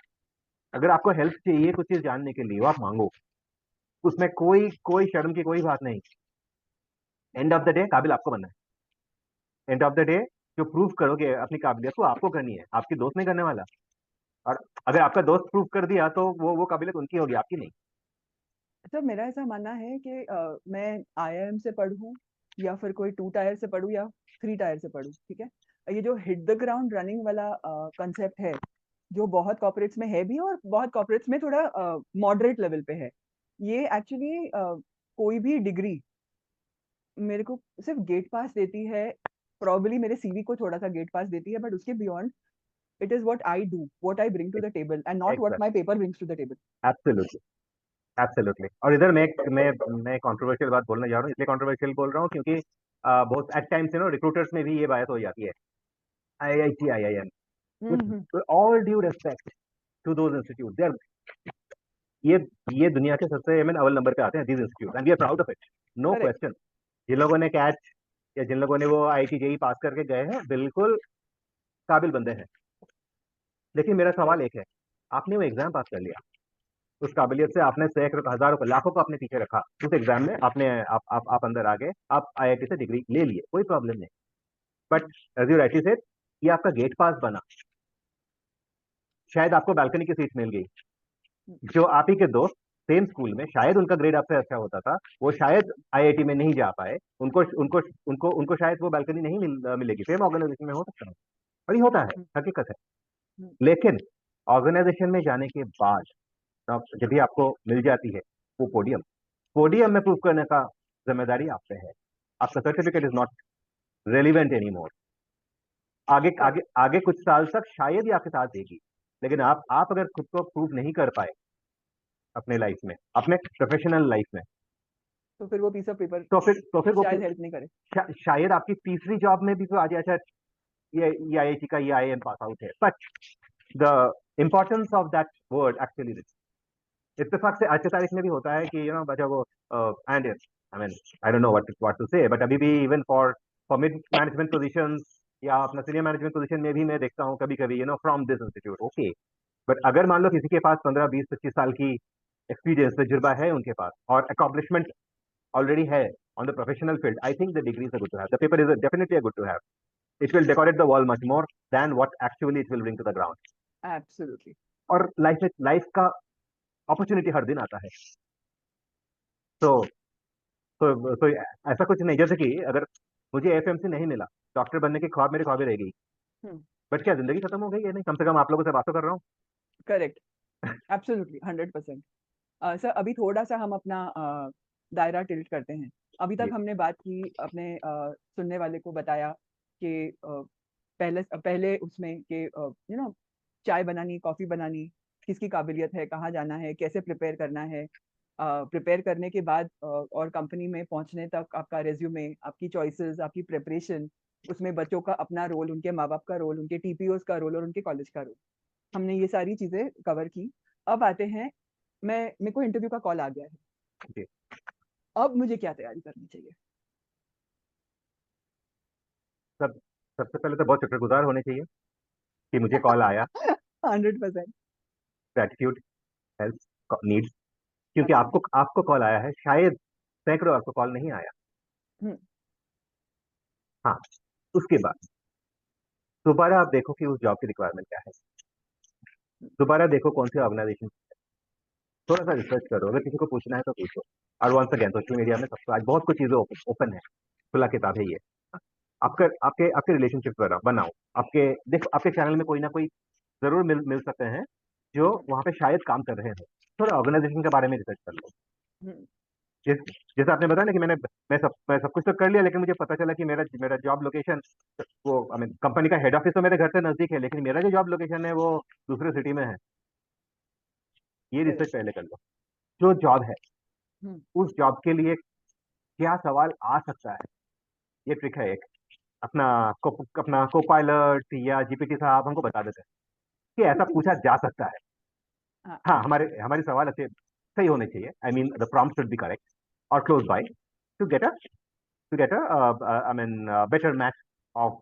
अगर आपको हेल्प चाहिए कुछ चीज जानने के लिए, वो आप मांगो। उसमें कोई कोई शर्म की कोई बात नहीं। एंड ऑफ द डे काबिल आपको बनना है। एंड ऑफ द डे जो प्रूव करोगे अपनी काबिलियत, वो आपको करनी है, आपकी दोस्त नहीं करने वाला। और अगर आपका दोस्त प्रूव कर दिया तो वो काबिलियत उनकी होगी, आपकी नहीं। सर मेरा ऐसा मानना है कि मैं आईआईएम से पढ़ूं या फिर कोई 2 टायर से पढूं या 3 टायर से पढूं, ठीक है, ये जो हिट द ग्राउंड रनिंग वाला कंसेप्ट है, जो बहुत कॉर्पोरेट्स में है भी और बहुत कॉर्पोरेट्स में थोड़ा मॉडरेट लेवल पे है, ये एक्चुअली कोई भी डिग्री मेरे को सिर्फ गेट पास देती है, प्रॉब्ली मेरे सीवी को थोड़ा सा गेट पास देती है, बट उसके beyond it is what I do, what I bring to the table, and not what exact, my paper brings to the table. Absolutely, absolutely. और इधर मैं कंट्रोवर्शियल बात बोलना जा रहा हूँ, इसलिए कंट्रोवर्शियल बोल रहा हूँ क्योंकि बहुत एट टाइम्स रिक्रूटर्स में भी ये बात हो जाती है। IIT, IIM, hmm, with all due respect to those institute, they are, ये ये दुनिया के सबसे, आई मीन, अव्वल नंबर पे आते हैं these institute, and we are proud of it, no correct, question. जिन लोगों ने कैच, या जिन लोगों ने वो आईआईटी जेई पास करके गए हैं, बिल्कुल काबिल बंदे हैं। लेकिन मेरा सवाल एक है, आपने वो एग्जाम पास कर लिया, उस काबिलियत से आपने सैकड़ों हजारों को लाखों को अपने पीछे रखा, उस एग्जाम में आपने आप अंदर आ गए, आप आईआईटी से डिग्री ले लिए, कोई प्रॉब्लम नहीं। But as you rightly said, ये आपका गेट पास बना, शायद आपको बालकनी की सीट मिल गई, जो आप ही के दोस्त सेम स्कूल में, शायद उनका ग्रेड आपसे अच्छा होता था, वो शायद आईआईटी में नहीं जा पाए, उनको उनको उनको उनको शायद वो बालकनी नहीं मिलेगी, सेम ऑर्गेनाइजेशन में हो सकता है, और ये होता है, हम्म, हकीकत है। हम्म, लेकिन ऑर्गेनाइजेशन में जाने के बाद जब भी आपको मिल जाती है वो पोडियम, पोडियम में प्रूव करने का जिम्मेदारी आप पे है। आपका certificate is not relevant any more. आगे आगे correct. आगे कुछ साल तक शायद ही आपके साथ देगी, लेकिन आप अगर खुद को प्रूव नहीं कर पाए अपने लाइफ में, अपने प्रोफेशनल लाइफ में, तो फिर वो पीस ऑफ पेपर तो फिर वो शायद हेल्प नहीं करे। शायद आपकी तीसरी जॉब में भी तो आ जाए, अच्छा ये आईआईटी का, ये आईआईएम पास आउट है, but the importance of that word actually, इत्तेफाक से आज की तारीख में भी होता है कि बच्चा वो, and I mean I don't know what to say, but अभी भी even for for mid management positions या अपना सीनियर मैनेजमेंट पोजीशन में भी मैं देखता हूँ कभी कभी, from this institute, okay. But अगर मान लो किसी के पास 15 20 25 साल की एक्सपीरियंस, तजुर्बा है उनके पास, और अकॉम्प्लिशमेंट ऑलरेडी है on the professional field, I think the degree is good to have, the paper is definitely good to have, it will decorate the wall much more than what actually it will bring to the ground. Absolutely. और life का opportunity हर दिन आता है, तो तो ऐसा कुछ नहीं, जैसे कि अगर मुझे एफएमसी नहीं मिला, डॉक्टर बनने की ख्वाब मेरी ख्वाब ही रह गई, हम्म, बट क्या जिंदगी खत्म हो गई है? नहीं, कम से कम आप लोगों से बात तो कर रहा हूँ। करेक्ट। एब्सोल्युटली 100%। सर अभी थोड़ा सा हम अपना दायरा टिल्ट करते हैं। अभी तक जी हमने बात की, अपने सुनने वाले को बताया कि पहले पहले उसमें कि चाय बनानी, कॉफी बनानी, किसकी काबिलियत है, कहाँ जाना है, कैसे प्रिपेयर करना है, प्रिपेयर करने के बाद और कंपनी में पहुंचने तक आपका रेज्यूमे, आपकी चॉइसेस, आपकी प्रिपरेशन, उसमें बच्चों का अपना रोल, उनके माँ बाप का रोल, उनके टीपीओस का रोल और उनके कॉलेज का रोल, हमने ये सारी चीजें कवर की। अब आते हैं, मेरे को इंटरव्यू का कॉल आ गया है, जी। अब मुझे क्या तैयारी करनी चाहिए? सब सबसे पहले तो बहुत शुक्रगुजार होने चाहिए कि मुझे कॉल आया। 100%। ग्रेटिट्यूड हेल्प नीड्स, क्योंकि एब्सोल्युटली। आपको आपको कॉल आया है, शायद सैकड़ों आपको कॉल नहीं आया। हम्म, हाँ, उसके बाद दोबारा आप देखो कि उस जॉब की रिक्वायरमेंट क्या है, दोबारा देखो कौन सी ऑर्गेनाइजेशन, थोड़ा सा रिसर्च करो, अगर किसी को पूछना है तो पूछो। और वंस अगेन, सोशल मीडिया में सबसे आज बहुत कुछ चीजें ओपन है, खुला किताब है ये। आपके आपके आपके रिलेशनशिप बनाओ, आपके देखो आपके चैनल में कोई ना कोई जरूर मिल सकते हैं जो हम्म, वहां पे शायद काम कर रहे हो, थोड़ा ऑर्गेनाइजेशन के बारे में रिसर्च कर लो। हम्म, जिस जैसे आपने बताया ना कि मैं सब कुछ तो कर लिया, लेकिन मुझे पता चला कि मेरा मेरा जॉब लोकेशन, वो आई मीन कंपनी का हेड ऑफिस तो मेरे घर से नजदीक है, लेकिन मेरा जो जॉब लोकेशन है वो दूसरे सिटी में है। ये रिसर्च करेक्ट। पहले कर लो, जो जॉब है हम्म, उस जॉब के लिए क्या सवाल आ सकता है, ये ट्रिक है एक। अपना अपना को पायलट या जीपीटी साहब हमको बता देते हैं कि ऐसा पूछा जा सकता है। हाँ, हाँ, हमारे हमारे सवाल अच्छे सही होने चाहिए, I mean the prompt should be correct और close by to get a I mean better match of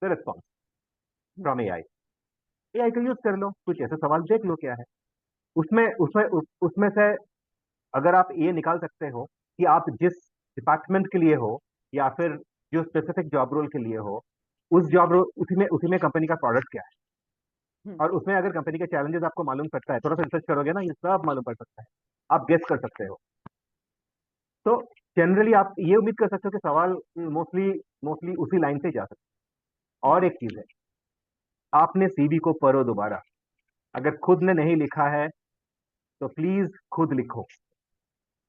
the response hmm, from AI. AI का यूज कर लो, कुछ ऐसे सवाल देख लो क्या है उसमें उसमें उसमें से। अगर आप ये निकाल सकते हो कि आप जिस डिपार्टमेंट के लिए हो, या फिर जो स्पेसिफिक जॉब रोल के लिए हो, उस जॉब रोल उसी में कंपनी का प्रोडक्ट क्या है, हम्म, और उसमें अगर कंपनी के चैलेंजेस आपको मालूम पड़ता है, थोड़ा सा रिसर्च करोगे ना, ये सब मालूम पड़ सकता है, आप गेस कर सकते हो। तो जनरली आप ये उम्मीद कर सकते हो कि सवाल मोस्टली मोस्टली उसी लाइन से जा सकते हैं। और हम्म। एक चीज है, आपने सीवी को पढ़ो दोबारा, अगर खुद ने नहीं लिखा है तो प्लीज खुद लिखो।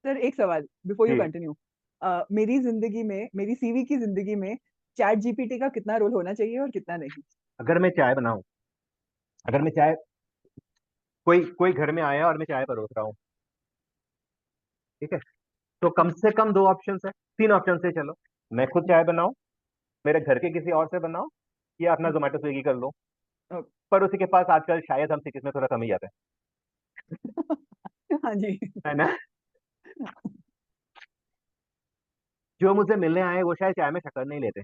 सर एक सवाल बिफोर यू जी। कंटिन्यू, मेरी जिंदगी में, मेरी सीवी की जिंदगी में चैट जीपीटी का कितना रोल होना चाहिए और कितना नहीं? अगर मैं चाय बनाऊं, अगर मैं चाय, कोई कोई घर में आया और मैं चाय परोस रहा हूँ, ठीक है, तो कम से कम दो ऑप्शन है, तीन ऑप्शन से चलो। मैं खुद चाय बनाऊं, मेरे घर के किसी और से बनाओ, या अपना हम्म, जोमेटो स्विगी कर लो। ओके। पर उसी के पास आजकल शायद हम सिटीज में थोड़ा कम ही जाते हाँ जी। हैं, है ना। जो मुझसे मिलने आए वो शायद चाय में शक्कर नहीं लेते,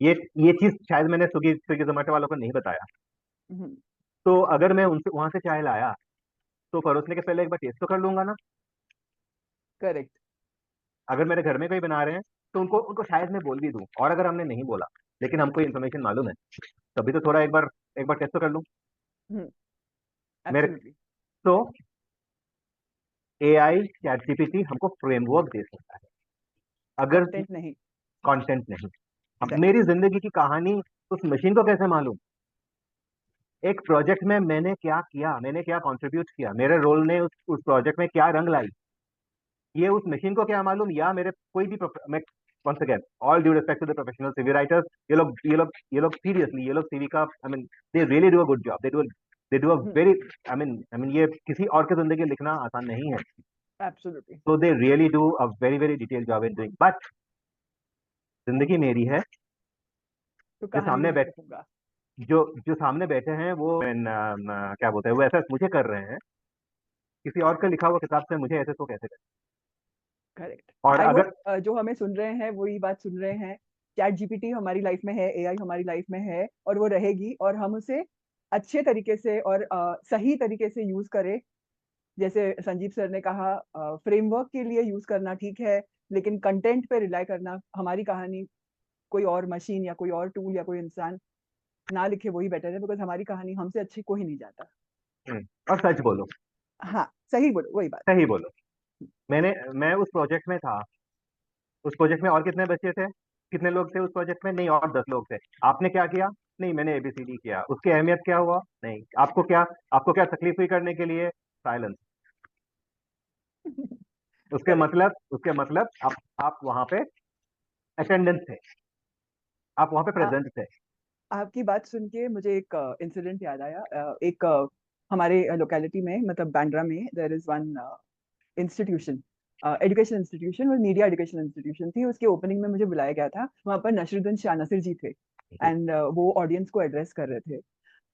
ये ये चीज शायद मैंने स्विगी स्विगी जोमेटो वालों को नहीं बताया। हम्म, तो अगर मैं उनसे वहां से चाय लाया, तो परोसने के पहले एक बार टेस्ट तो कर लूंगा ना। करेक्ट। अगर मेरे घर में कोई बना रहे हैं तो उनको उनको शायद मैं बोल भी दूं, और अगर हमने नहीं बोला लेकिन हमको इन्फॉर्मेशन मालूम है, तभी तो थोड़ा एक बार टेस्ट तो कर लूं। हम्म। मेरे एब्सोल्युटली। तो एआई चैट जीपीटी हमको फ्रेमवर्क दे सकता है, अगर कंटेंट नहीं। कंटेंट नहीं। अब एग्जैक्टली। मेरी जिंदगी की कहानी उस मशीन को कैसे मालूम? एक प्रोजेक्ट में मैंने क्या किया, मैंने क्या कंट्रीब्यूट किया, मेरे रोल ने उस प्रोजेक्ट में क्या रंग लाई, ये उस मशीन को क्या मालूम? या मेरे कोई भी मैं once again all due respect to the professional CV writers, ये लोग सीरियसली, ये लोग सीवी का I mean they really do a good job, they do a very I mean ये किसी और की जिंदगी लिखना आसान नहीं है। एब्सोल्युटली। तो दे really do a very very detail job in doing, but जिंदगी मेरी है। तो जो कहानी सामने मैं बैठ लिखूंगा। जो जो सामने बैठे हैं वो क्या बोलते हैं, वो ऐसा मुझे कर रहे हैं, किसी और का लिखा हुआ किताब से मुझे ऐसे तो कैसे करें? करेक्ट। और आई अगर होप जो हमें सुन रहे हैं वही बात सुन रहे हैं। चैट जीपीटी हमारी लाइफ में है, एआई हमारी लाइफ में है, और वो रहेगी, और हम उसे अच्छे तरीके से और सही तरीके से यूज करें। जैसे संजीव सर ने कहा, फ्रेमवर्क के लिए यूज करना ठीक है, लेकिन कंटेंट पे रिलाई करना, हमारी कहानी कोई और मशीन या कोई और टूल या कोई इंसान ना लिखे वही बेटर है, बिकॉज हमारी कहानी हमसे अच्छी कोई नहीं जाता। और सच बोलो, हाँ, सही बोलो, वही बात। सही बोलो। मैं उस प्रोजेक्ट में था, उस प्रोजेक्ट में और कितने बच्चे थे, कितने लोग थे उस प्रोजेक्ट में? नहीं, और 10 लोग थे। आपने क्या किया? नहीं, मैंने एबीसीडी किया। उसकी अहमियत क्या हुआ? नहीं। आपको क्या तकलीफ हुई करने के लिए? साइलेंस। करेक्ट। उसके मतलब आप वहां पे अटेंडेंस थे, आप वहां पे प्रेजेंट थे। आपकी बात सुन के मुझे एक इंसिडेंट याद आया। एक हमारे लोकेलिटी में, मतलब बांद्रा में, there is one institution, education institution, वो मीडिया एजुकेशन इंस्टीट्यूशन थी। उसके ओपनिंग में मुझे बुलाया गया था। वहाँ पर नसरुद्दीन शाह नसीर जी थे, एंड वो ऑडियंस को एड्रेस कर रहे थे।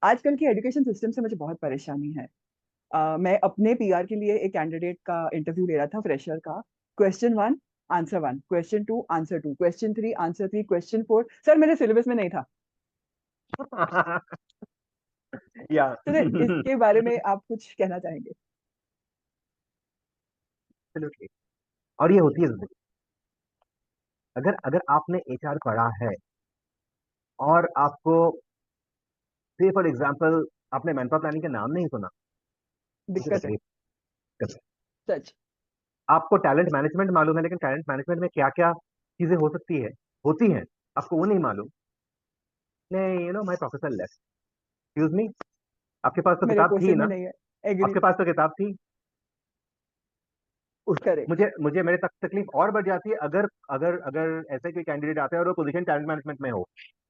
आजकल की एजुकेशन सिस्टम से मुझे बहुत परेशानी है। मैं अपने पीआर के लिए एक कैंडिडेट का इंटरव्यू ले रहा था, फ्रेशर का। Question one, answer one, question two, answer two, question three, answer three, question four. Sir, मेरे सिलेबस में नहीं था। या तो इसके बारे में आप कुछ कहना चाहेंगे? Absolutely. और ये होती है जिंदगी। अगर अगर आपने एचआर पढ़ा है और आपको, से फॉर एग्जांपल, आपने मैन पावर प्लानिंग का नाम नहीं सुना, मुझे दिक्कत है। तकलीफ कर। सच। आपको टैलेंट मैनेजमेंट मालूम है, लेकिन टैलेंट मैनेजमेंट में क्या क्या चीजें हो सकती है, होती हैं, आपको वो नहीं मालूम। नहीं, my professor left, excuse me, आपके पास तो मेरे किताब थी क्वेश्चन में ना? नहीं है। एग्री। आपके पास तो किताब थी। करेक्ट। मुझे मुझे मेरे तक तकलीफ और बढ़ जाती है अगर अगर अगर ऐसे कोई कैंडिडेट आते हैं और वो पोजीशन टैलेंट मैनेजमेंट में हो,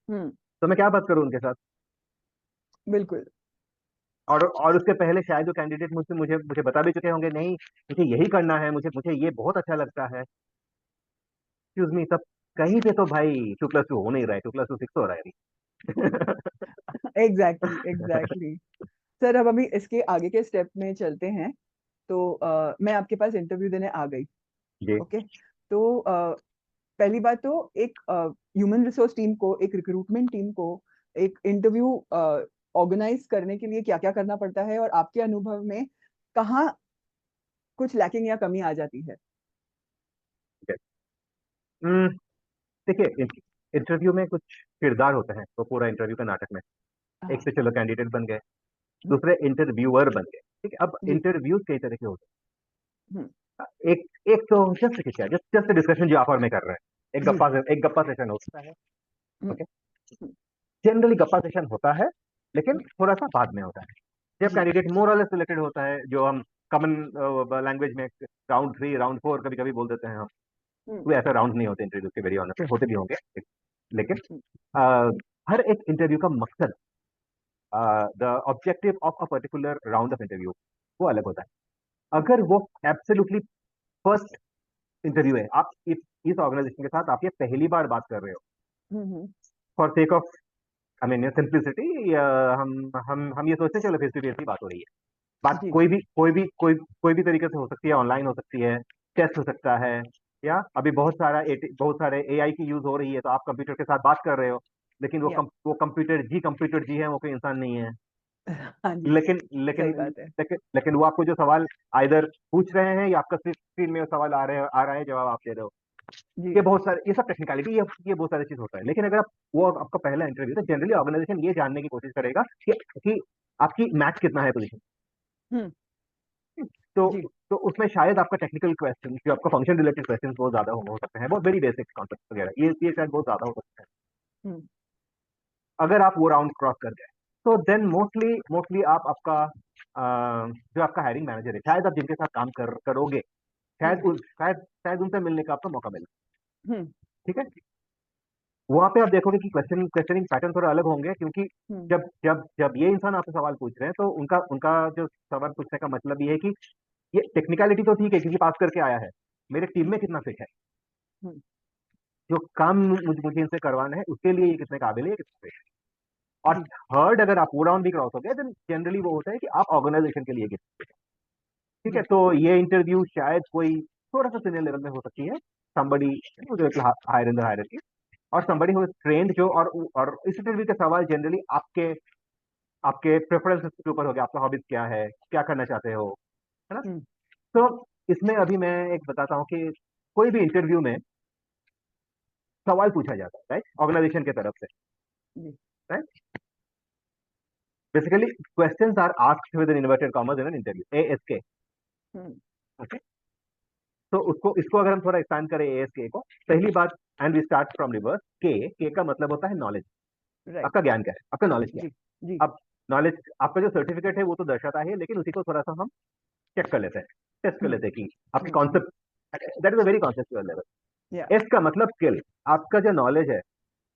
हम्म। तो मैं क्या बात करूं उनके साथ? बिल्कुल। और उसके पहले शायद जो कैंडिडेट मुझसे मुझे मुझे बता भी चुके होंगे, नहीं मुझे यही करना है, मुझे मुझे ये बहुत अच्छा लगता है। एक्सक्यूज मी, तब कहीं पे तो भाई 2+2 हो नहीं रहा है, 2+2 6 हो रहा है अभी। Exactly, exactly. सर, अब अभी इसके आगे के स्टेप में चलते हैं। तो मैं आपके पास इंटरव्यू देने आ गई। जी। ओके। तो पहली बात तो, एक ह्यूमन रिसोर्स टीम को, एक रिक्रूटमेंट टीम को एक इंटरव्यू ऑर्गेनाइज करने के लिए क्या क्या करना पड़ता है, और आपके अनुभव में कहाँ कुछ लैकिंग या कमी आ जाती है? हम्म, देखिए, इंटरव्यू में कुछ किरदार होते हैं, तो पूरा इंटरव्यू का नाटक में एक हाँ। से चलो कैंडिडेट बन गए, हम्म। दूसरे इंटरव्यूअर बन गए। ठीक है, अब जी। इंटरव्यूज कई तरह के होते हम्म। हैं। एक एक तो जस्ट क्या, जस्ट जस्ट डिस्कशन जो आप और मैं कर रहे हैं, जी। एक गप्पा सेशन होता है। हम्म। ओके, हम्म। जनरली गप्पा सेशन होता है, लेकिन जी। थोड़ा सा बाद में होता है, जब जी। कैंडिडेट मोर और लेस सिलेक्टेड होता है, जो हम कॉमन लैंग्वेज में राउंड 3 राउंड 4 कभी कभी बोल देते हैं हम। हम्म। कोई ऐसा राउंड नहीं होते इंटरव्यू के, वेरी ऑनेस्ट होते भी होंगे, लेकिन हम्म। हर एक इंटरव्यू का मकसद, the objective of a particular round of interview वो अलग होता है। अगर वो एब्सोल्युटली फर्स्ट इंटरव्यू है, आप इस ऑर्गेनाइजेशन के साथ आप ये पहली बार बात कर रहे हो, hmm. For sake of I mean simplicity, हम ये सोचते हैं चलो फेस टू फेस की बात हो रही है। बात जी। कोई भी तरीके से हो सकती है, ऑनलाइन हो सकती है, टेस्ट हो सकता है, या अभी बहुत सारे एआई की यूज हो रही है, तो आप कंप्यूटर के साथ बात कर रहे हो, लेकिन या। वो कंप्यूटर जी है, वो कोई इंसान नहीं है। हाँ जी, लेकिन लेकिन सही बात है। लेकिन वो आपको जो सवाल आइदर पूछ रहे हैं या आपका स्क्रीन में सवाल आ रहा है, जवाब आप दे रहे हो, जी। ये बहुत सारे, ये सब टेक्निकलिटी, ये बहुत सारी चीज होता है। लेकिन अगर आप, वो आपका पहला इंटरव्यू, तो जनरली ऑर्गेनाइजेशन ये जानने की कोशिश करेगा कि आपकी मैच कितना है पोजीशन। हुँ, तो जी। तो उसमें शायद आपका टेक्निकल क्वेश्चन, जो आपका फंक्शन रिलेटेड क्वेश्चन, बहुत ज्यादा हो सकते हैं, बहुत वेरी बेसिक कॉन्सेप्ट वगैरह, ये शायद बहुत ज्यादा हो सकता है। हुँ, अगर आप वो राउंड क्रॉस कर गए, तो देन मोस्टली मोस्टली आप आपका जो आपका हायरिंग मैनेजर है, शायद आप जिनके साथ काम करोगे, हुँ, शायद उनसे मिलने का आपको मौका मिले। हुँ, ठीक है। वहां पे आप देखोगे कि क्वेश्चनिंग पैटर्न थोड़ा अलग होंगे, क्योंकि हुँ, जब ये इंसान आपसे सवाल पूछ रहे हैं, तो उनका उनका जो सवाल पूछने का मतलब ये है कि ये टेक्निकलिटी तो ठीक है क्योंकि पास करके आया है, मेरे टीम में कितना फिट है, हुँ, जो काम मुझे इनसे करवाना है उसके लिए ये कितने काबिल है, ये कितने fit है। और जी। थर्ड, अगर आप वो राउंड भी क्रॉस हो गए, देन जनरली वो होता है कि आप ऑर्गेनाइजेशन के लिए कितने fit है। ठीक है। जी। तो ये इंटरव्यू शायद कोई थोड़ा सा सीनियर लेवल में हो सकती है, somebody higher in the hierarchy, और somebody who is trained, जो और इस इंटरव्यू के सवाल जनरली आपके आपके प्रेफरेंस के ऊपर हो गया, आपका हॉबीज क्या है, क्या करना चाहते हो, है ना। हुँ, तो इसमें अभी मैं एक बताता हूँ कि कोई भी इंटरव्यू में सवाल पूछा जाता है, राइट, ऑर्गेनाइजेशन की तरफ से, जी। Right. Basically questions are asked with in inverted commerce in an interview, ASK। हुँ, ओके। तो उसको इसको अगर हम थोड़ा एक्सपैंड करें, ASK को, पहली बात, and we start from reverse, के का मतलब होता है नॉलेज। राइट। आपका ज्ञान क्या है, आपका नॉलेज क्या जी, जी। है। अब नॉलेज, आपका जो सर्टिफिकेट है वो तो दर्शाता है, लेकिन उसी को थोड़ा सा हम चेक कर लेते हैं, टेस्ट कर हुँ, लेते हैं कि आपके हुँ, हुँ। Concept, that is a very conceptual level. या एस का मतलब स्किल, आपका जो नॉलेज है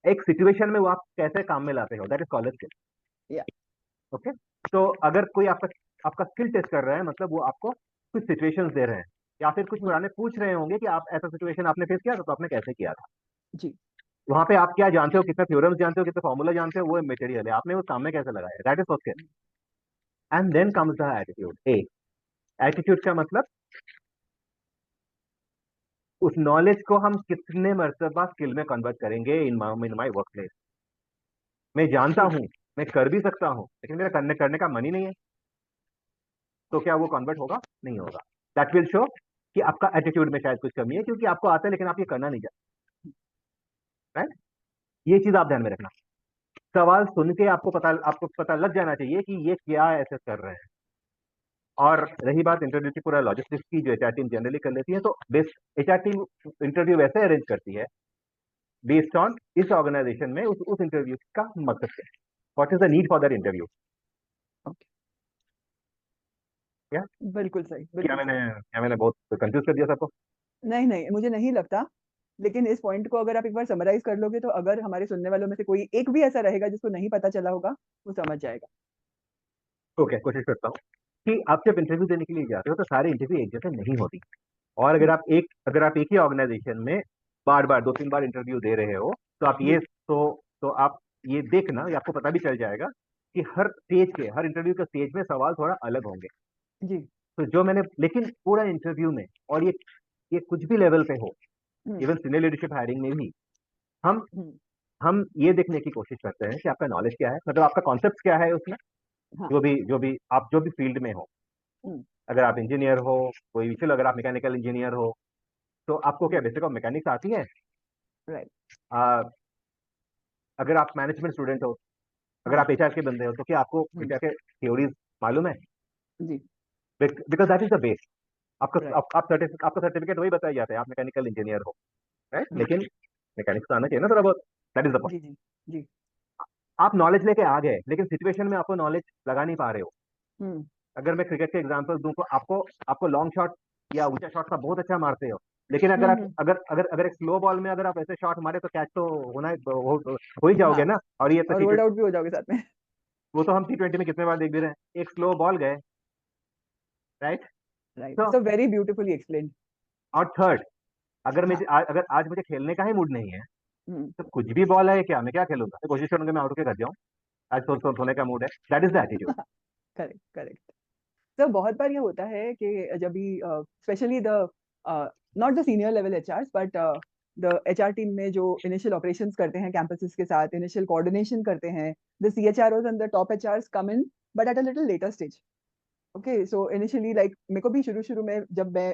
एक सिचुएशन में वो आप कैसे काम में लाते हो, दैट इज कॉल्ड स्किल। या ओके। तो अगर कोई आपका आपका स्किल टेस्ट कर रहा है, मतलब वो आपको कुछ सिचुएशंस दे रहे हैं, या फिर कुछ हुँ, पुराने पूछ रहे होंगे कि आप ऐसा सिचुएशन आपने फेस किया था, तो आपने कैसे किया था। जी। वहां पे आप क्या जानते हो, कितने थ्योरम्स जानते हो, कितने फॉर्मूला जानते हो, वो मटेरियल है, आपने वो काम में कैसे लगाया, that is skill. And then जी, comes the attitude, A. Attitude का मतलब उस नॉलेज को हम कितने मर्तबा स्किल में कन्वर्ट करेंगे इन माई वर्क प्लेस। मैं जानता जी, हूं, मैं कर भी सकता हूं, लेकिन मेरा करने करने का मन ही नहीं है, तो क्या वो कन्वर्ट होगा, नहीं होगा। दैट विल शो कि आपका एटीट्यूड में शायद कुछ कमी है, क्योंकि आपको आता है लेकिन आप ये करना नहीं चाहते, राइट। ये चीज आप ध्यान में रखना। सवाल सुन के आपको पता लग जाना चाहिए कि ये क्या ऐसे कर रहे हैं। और रही बात इंटरव्यू की पूरा लॉजिस्टिक्स की, जो HR टीम जनरली कर लेती है, तो बेस HR टीम इंटरव्यू वैसे अरेंज करती है बेस्ड ऑन इस ऑर्गेनाइजेशन में उस इंटरव्यू का मकसद क्या है, what is the need for that interview. Okay. क्या बिल्कुल सही, क्या बिल्कुल मैंने सही। क्या मैंने बहुत कंफ्यूज कर दिया सबको। नहीं, नहीं, मुझे नहीं लगता, लेकिन इस पॉइंट को अगर आप एक बार समराइज़ कर लोगे, तो अगर हमारे सुनने वालों में से कोई एक भी ऐसा रहेगा जिसको नहीं पता चला होगा, वो समझ जाएगा। ओके, कोशिश करता हूँ कि आप जब इंटरव्यू देने के लिए जाते हो, तो सारे इंटरव्यू एक जैसे नहीं होती। और हुँ, अगर आप एक ही ऑर्गेनाइजेशन में बार बार 2-3 बार इंटरव्यू दे रहे हो, तो आप जी, आप ये देखना, ये आपको पता भी चल जाएगा कि हर इंटरव्यू के स्टेज में सवाल थोड़ा अलग होंगे। जी, तो लेकिन पूरा इंटरव्यू में, और ये कुछ भी लेवल पे हो, हुँ, इवन सीनियर लीडरशिप हायरिंग में भी, हम हुँ, हम ये देखने की कोशिश करते हैं कि आपका नॉलेज क्या है, मतलब आपका कॉन्सेप्ट क्या है उसमें, हाँ, जो भी फील्ड में हो। हुँ, अगर आप इंजीनियर हो, कोई, चलो अगर आप मैकेनिकल इंजीनियर हो, तो आपको क्या हुँ, बेसिक ऑफ मैकेनिक्स आती है। राइट, आ, अगर आप मैनेजमेंट स्टूडेंट हो, अगर हाँ, आप HR के बंदे हो, तो क्या आपको हुँ, HR के थ्योरीज मालूम है, जी, because that is the base. Right, आपका सर्टिफिकेट वही बताया जाता है, आप मैकेनिकल इंजीनियर हो, राइट। हुँ, लेकिन मैकेनिक्स तो आना चाहिए ना थोड़ा बहुत, दैट इज द पॉइंट। जी, जी, जी, आप नॉलेज लेके आ गए, लेकिन सिचुएशन में आपको नॉलेज लगा नहीं पा रहे हो। हुँ, अगर मैं क्रिकेट के एग्जांपल दूं, तो आपको लॉन्ग शॉट या ऊंचा शॉट का बहुत अच्छा मारते हो, लेकिन हुँ, अगर आप हुँ, अगर एक स्लो बॉल में अगर आप ऐसे शॉट मारे, तो कैच तो हो ही जाओगे हाँ, ना। और ये तो और टी रोल्ड ट्वेंटी, आउट भी हो जाओगे साथ में। वो तो हम T20 में कितने बार देख भी रहे हैं, एक स्लो बॉल गए, राइट। राइट, तो सो वेरी ब्यूटीफुली एक्सप्लेन्ड। और थर्ड, हाँ, अगर आज मुझे खेलने का ही मूड नहीं है, हुँ, तो कुछ भी बॉल है क्या, मैं क्या खेलूंगा, मैं कोशिश करूंगा मैं आउट के घर जाऊं। आज सोने का मूड है, that is the attitude. Correct, correct. तो बहुत बार ये होता है कि जब भी specially the not the senior level HRs but the HR team में जो इनिशियल ऑपरेशंस करते हैं कैंपसेस के साथ, इनिशियल कोऑर्डिनेशन करते हैं, the CHROs and the top HRs come in but at a little later stage. Okay, so initially like मेरे को भी शुरू शुरू में जब मैं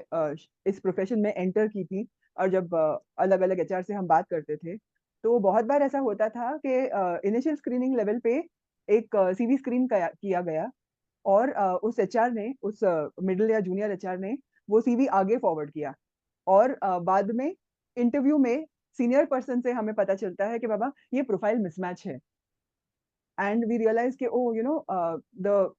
इस प्रोफेशन में एंटर की थी, और जब अलग अलग एचआर से हम बात करते थे, तो बहुत बार ऐसा होता था कि इनिशियल स्क्रीनिंग लेवल पे एक सीवी स्क्रीन किया गया, और उस एचआर ने, उस मिडिल या जूनियर एचआर ने वो सीवी आगे फॉरवर्ड किया, और बाद में इंटरव्यू में सीनियर पर्सन से हमें पता चलता है कि बाबा ये प्रोफाइल मिसमैच है. एंड वी रियलाइज कि oh you know the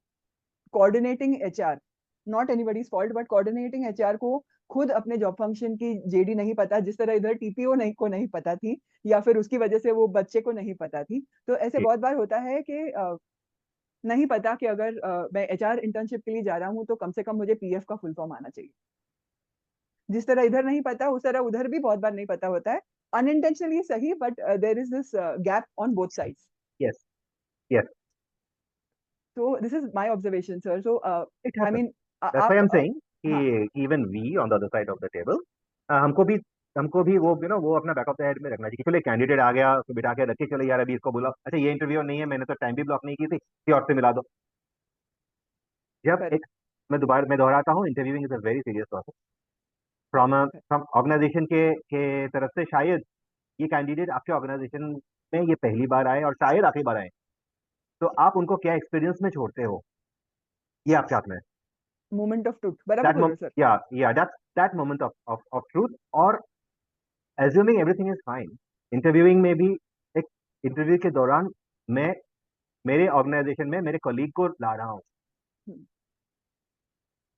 coordinating HR, not anybody's fault, but coordinating HR को खुद अपने जॉब फंक्शन की जेडी नहीं पता, जिस तरह इधर टीपीओ नहीं को नहीं पता थी, या फिर उसकी वजह से वो बच्चे को नहीं पता थी. तो ऐसे जी बहुत बार होता है कि नहीं पता कि अगर मैं एचआर इंटर्नशिप के लिए जा रहा हूँ तो कम से कम मुझे पीएफ का फुल फॉर्म आना चाहिए. जिस तरह इधर नहीं पता, उस तरह उधर भी बहुत बार नहीं पता होता है. अनइंटेंशनली सही, but there is this gap on both sides. Yes yes So this is my observation, sir. So it I happens. mean, that's why व्हाई आप आई एम सेइंग हाँ, कि even we on the other side of the table, हमको भी वो वो अपना back of the head में रखना चाहिए कि चलो एक कैंडिडेट आ गया तो बिठा के रखे, चलो यार अभी इसको बोला, अच्छा ये इंटरव्यू नहीं है, मैंने तो टाइम भी ब्लॉक नहीं की थी, किसी और से मिला दो. जब करेक्ट. एक मैं दोहराता हूँ, interviewing is a very serious process from organization के तरफ से. शायद ये कैंडिडेट आपके ऑर्गेनाइजेशन में ये पहली बार आए और शायद आखिरी बार आए, तो आप उनको क्या एक्सपीरियंस में छोड़ते हो, ये आपके हाथ में है. मोमेंट ऑफ ट्रुथ, बराबर दैट बोल रहे हो सर. या दैट मोमेंट ऑफ ट्रूथ, और assuming everything is fine. Interviewing में भी एक इंटरव्यू के दौरान मैं मेरे ऑर्गेनाइजेशन में मेरे कलीग को ला रहा हूँ.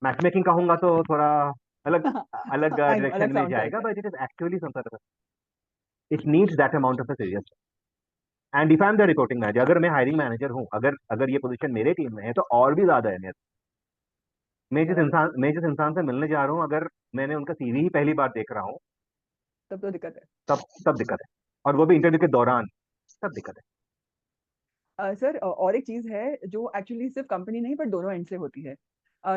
मैच मेकिंग कहूंगा तो थोड़ा अलग अलग आई नो, अलग डायरेक्शन में साउंड जाएगा, करता है. But it is actually some sort of, it needs that amount of serious. And if I am the reporting manager, अगर मैं हायरिंग मैनेजर हूँ, अगर अगर ये पोजीशन मेरे टीम में है, तो और भी ज्यादा है. बराबर. मैं जिस इंसान से मिलने जा रहा हूँ, अगर मैंने उनका सीवी ही पहली बार देख रहा हूँ, तब तो दिक्कत है. तब दिक्कत है. और वो भी इंटरव्यू के दौरान, तब दिक्कत है. सर और एक चीज है जो एक्चुअली सिर्फ कंपनी नहीं पर दोनों एंड से होती है.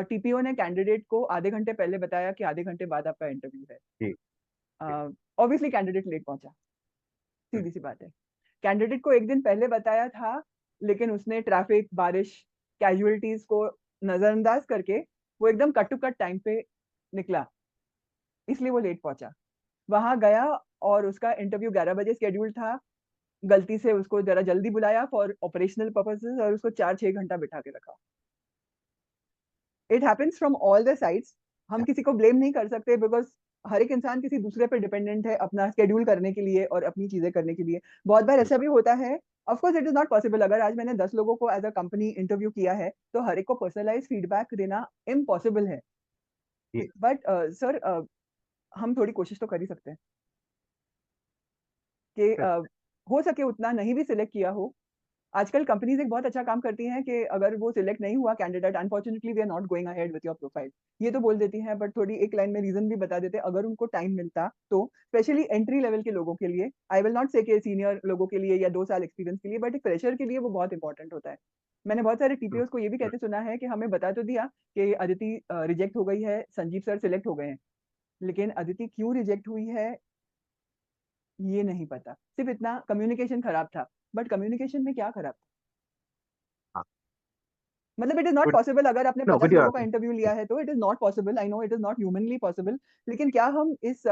टीपीओ ने कैंडिडेट को आधे घंटे पहले बताया कि आधे घंटे बाद आपका इंटरव्यू है. जी जी. ऑब्वियसली कैंडिडेट लेट पहुंचा, हम्म, सीधी सी बात है. कैंडिडेट को एक दिन पहले बताया था, लेकिन उसने ट्रैफिक, बारिश, कैजुअलिटीज को नजरअंदाज करके वो एकदम कट टू कट टाइम पे निकला, इसलिए वो लेट पहुंचा. वहां गया और उसका इंटरव्यू 11 बजे स्केड्यूल था. गलती से उसको जरा जल्दी बुलाया फॉर ऑपरेशनल पर्पसेस, और उसको 4-6 घंटा बिठा के रखा. It happens from all the sides. हम किसी को ब्लेम नहीं कर सकते, बिकॉज हर एक इंसान किसी दूसरे पर डिपेंडेंट है अपना स्केड्यूल करने के लिए और अपनी चीजें करने के लिए. बहुत बार ऐसा बिल्कुल. भी होता है. Of course it is not possible. अगर आज मैंने 10 लोगों को एज अ कंपनी इंटरव्यू किया है, तो हर एक को पर्सनलाइज फीडबैक देना इम्पॉसिबल है. जी बट सर, हम थोड़ी कोशिश तो कर ही सकते हैं कि हो सके उतना नहीं भी सिलेक्ट किया हो. आजकल कंपनीज एक बहुत अच्छा काम करती हैं कि अगर वो सिलेक्ट नहीं हुआ candidate, unfortunately we are not going ahead with your profile, ये तो बोल देती हैं, बट थोड़ी एक लाइन में रीजन भी बता देते हैं अगर उनको टाइम मिलता तो. स्पेशली एंट्री लेवल के लोगों के लिए, आई विल नॉट से कि सीनियर लोगों के लिए या 2 साल एक्सपीरियंस के लिए, बट एक फ्रेशर के लिए वो बहुत इंपॉर्टेंट होता है. मैंने बहुत सारे हम्म, टीपीओ को ये भी हम्म. कहते सुना है कि हमें बता तो दिया कि अदिति रिजेक्ट हो गई है, संजीव सर सिलेक्ट हो गए हैं, लेकिन अदिति क्यों रिजेक्ट हुई है ये नहीं पता. सिर्फ इतना कम्युनिकेशन खराब था. बट कम्युनिकेशन में क्या खराब? हाँ. मतलब it is not good. Possible. अगर आपने नो, 50 गुड यू लोगों का आस्किंग. इंटरव्यू लिया है तो it is not possible. I know it is not humanly possible. लेकिन क्या हम इस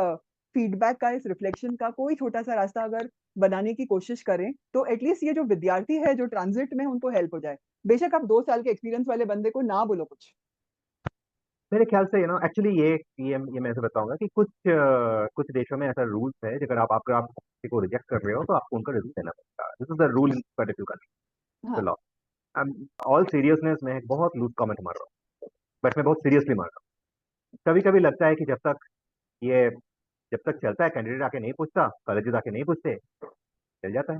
फीडबैक का, इस रिफ्लेक्शन का कोई छोटा सा रास्ता अगर बनाने की कोशिश करें, तो एटलीस्ट ये जो विद्यार्थी है जो ट्रांजिट में, उनको हेल्प हो जाए. बेशक आप 2 साल के एक्सपीरियंस वाले बंदे को ना बोलो कुछ. मेरे ख्याल से एक्चुअली ये मैं ऐसे बताऊंगा कि कुछ देशों में ऐसा रूल्स है, अगर आप किसी को रिजेक्ट कर रहे हो तो आपको उनका रिजल्ट देना पड़ता है. This is the rule in particular country, the हाँ. लॉ. ऑल सीरियसनेस में एक बहुत लूज कमेंट मार रहा हूँ, बट मैं बहुत सीरियसली मार रहा हूँ. कभी कभी लगता है कि ये जब तक चलता है, कैंडिडेट आके नहीं पूछता, कॉलेजेस आके नहीं पूछते, चल जाता है.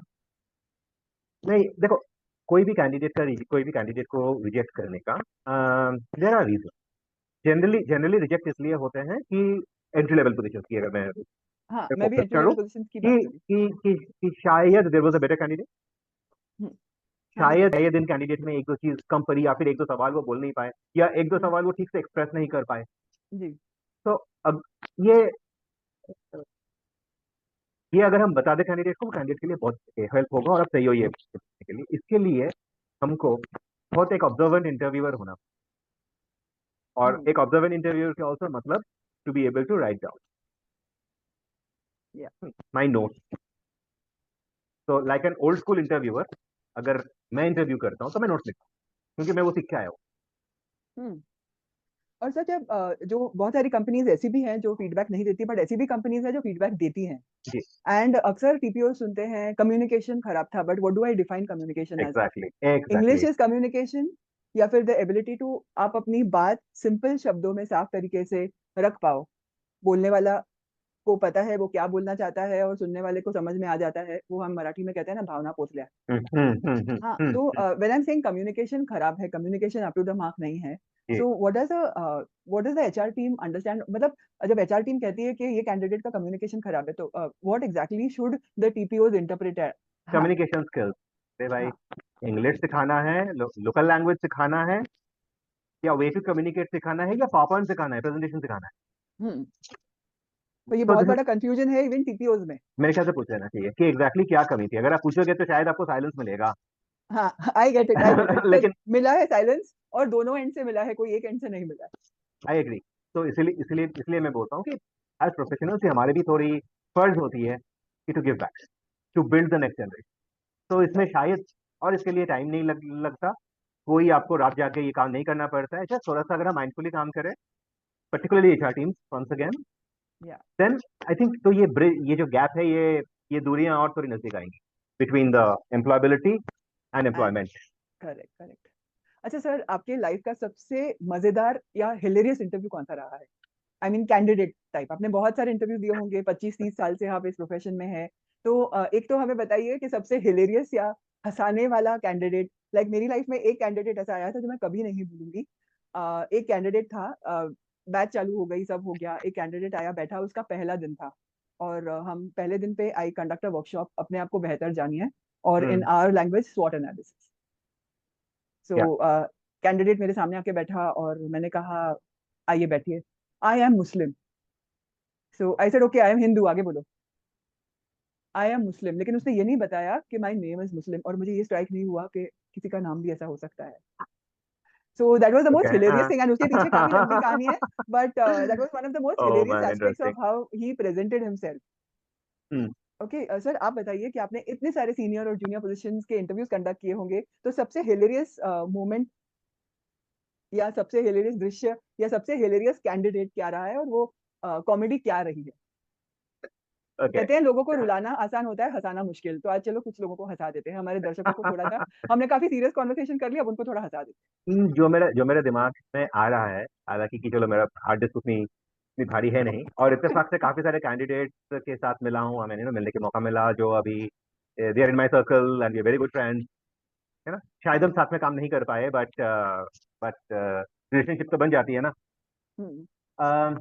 नहीं, देखो, कोई भी कैंडिडेट को रिजेक्ट करने का there are reason. Generally reject इसलिए होते हैं कि एंट्री लेवल पोजीशन की, अगर मैं हाँ, मैं भी फोकस एंट्री करूं, लेवल पोजीशन की बात कि करी. शायद there was a better candidate. Hmm, हाँ जी. शायद दिन कैंडिडेट में एक दो चीज कम पड़ी, या फिर एक दो सवाल वो बोल नहीं पाए, या एक दो हम्म, सवाल वो ठीक से एक्सप्रेस नहीं कर पाए. जी. तो अब ये ये अगर हम बता दें कैंडिडेट को, कैंडिडेट के लिए बहुत हेल्प होगा और अब सही हो ये के लिए. इसके लिए हमको बहुत एक ऑब्जर्वेंट इंटरव्यूअर होना, और हम्म, एक ऑब्जर्वेंट इंटरव्यूअर के ऑल्सो मतलब to be able to write या डाउन माई नोट्स। तो like an old school interviewer, अगर मैं इंटरव्यू करता हूँ तो मैं नोट्स लिखता हूँ, क्योंकि मैं वो सीख के आया हूँ। हम्म। और सर जब जो बहुत सारी कंपनीज ऐसी भी हैं जो फीडबैक नहीं देती, बट ऐसी भी कंपनीज हैं जो फीडबैक देती हैं। जी, एंड अक्सर टीपीओ सुनते हैं कम्युनिकेशन खराब था, but what do I define communication as? Exactly English exactly. Is communication, या फिर द एबिलिटी टू आप अपनी बात सिंपल शब्दों में साफ तरीके से रख पाओ, बोलने वाला को पता है वो क्या बोलना चाहता है और सुनने वाले को समझ में आ जाता है, वो हम मराठी में कहते हैं ना, भावना पोचल्या। हाँ, तो when I am saying communication खराब है, communication up to the mark नहीं है, जी, so what does the HR team understand, मतलब जब एचआर टीम कहती है कि ये कैंडिडेट का कम्युनिकेशन खराब है, तो what exactly should the TPOs interpret? हाँ, कम्युनिकेशन स्किल्स। अरे भाई, हाँ। इंग्लिश सिखाना है, लोकल लैंग्वेज सिखाना है, या वे टू कम्युनिकेट सिखाना है, या पावरपॉइंट सिखाना है, प्रेजेंटेशन सिखाना है। हम्म। तो ये तो बहुत दिस बड़ा कंफ्यूजन है इवन टीपीओज में। मेरे ख्याल से पूछ लेना चाहिए कि एग्जैक्टली क्या कमी थी। अगर आप पूछोगे तो शायद आपको साइलेंस मिलेगा। हाँ, I get it, I get it, तो लेकिन मिला है साइलेंस, और दोनों एंड से मिला है, कोई एक एंड से नहीं मिला है। I agree. तो इसलिए इसलिए इसलिए मैं बोलता हूँ कि एज प्रोफेशनल्स हमारी भी थोड़ी फर्ज होती है कि to give back, to build the next generation. तो इसमें करेक्ट। शायद, और इसके लिए टाइम नहीं लगता, कोई आपको रात जाके ये काम नहीं करना पड़ता है। जस्ट थोड़ा सा अगर हम माइंडफुली काम करें, particularly HR teams once again, या देन आई थिंक तो ये जो गैप है, ये दूरियां और थोड़ी नजदीक आएंगी between the employability and and employment. Correct, correct. अच्छा सर, आपके लाइफ का सबसे मजेदार या हिलेरियस इंटरव्यू कौन सा रहा है? आई मीन कैंडिडेट टाइप, आपने बहुत सारे इंटरव्यू दिए होंगे, 25-30 साल से आप इस प्रोफेशन में हैं। तो एक तो हमें बताइए कि सबसे हिलेरियस या हंसाने वाला कैंडिडेट। लाइक मेरी लाइफ में एक कैंडिडेट ऐसा आया था जो मैं कभी नहीं भूलूंगी। एक कैंडिडेट था, बैच चालू हो गई, सब हो गया, एक कैंडिडेट आया, बैठा, उसका पहला दिन था, और हम पहले दिन पे आई कंडक्ट अ वर्कशॉप, अपने आप को बेहतर जानिए, और इन हम्म। आवर लैंग्वेज स्वॉट एनालिसिस। सो क्या? कैंडिडेट मेरे सामने आके बैठा और मैंने कहा, आइए बैठिए, I am Muslim. So I said okay, I am Hindu, आगे बोलो। आई एम मुस्लिम, लेकिन उसने ये नहीं बताया कि माई नेम इज मुस्लिम, और मुझे ये स्ट्राइक नहीं हुआ कि किसी का नाम भी ऐसा हो सकता है। So that was the most okay. Hilarious thing, and उसके पीछे काफी लंबी कहानी है, but that was one of the most oh hilarious man, aspects interesting. Of how he presented himself. Hmm. Okay sir, आप बताइए कि आपने इतने सारे सीनियर और जूनियर पोजीशंस के इंटरव्यूज कंडक्ट किए होंगे, तो सबसे हिलेरियस मोमेंट या सबसे हिलेरियस दृश्य या सबसे हिलेरियस कैंडिडेट क्या रहा है, और वो कॉमेडी क्या रही है? ओके। कहते हैं लोगों को रुलाना आसान होता है, हंसाना मुश्किल, तो आज चलो कुछ लोगों को हंसा देते हैं, हमारे दर्शकों को थोड़ा सा, हमने काफी सीरियस कॉन्वर्सेशन कर लिया, अब उनको थोड़ा हंसा देते जो मेरे दिमाग में आ रहा है, हालांकि कि चलो मेरा हार्ड डिस्क उतनी इतनी भारी है नहीं, और इत्तेफाक से काफी सारे कैंडिडेट्स के साथ मिला हूँ, मैंने ना मिलने के मौका मिला, जो अभी they are in my circle and we very good friends, है ना। शायद हम साथ में काम नहीं कर पाए, बट रिलेशनशिप तो बन जाती है ना। हैं। हम्म।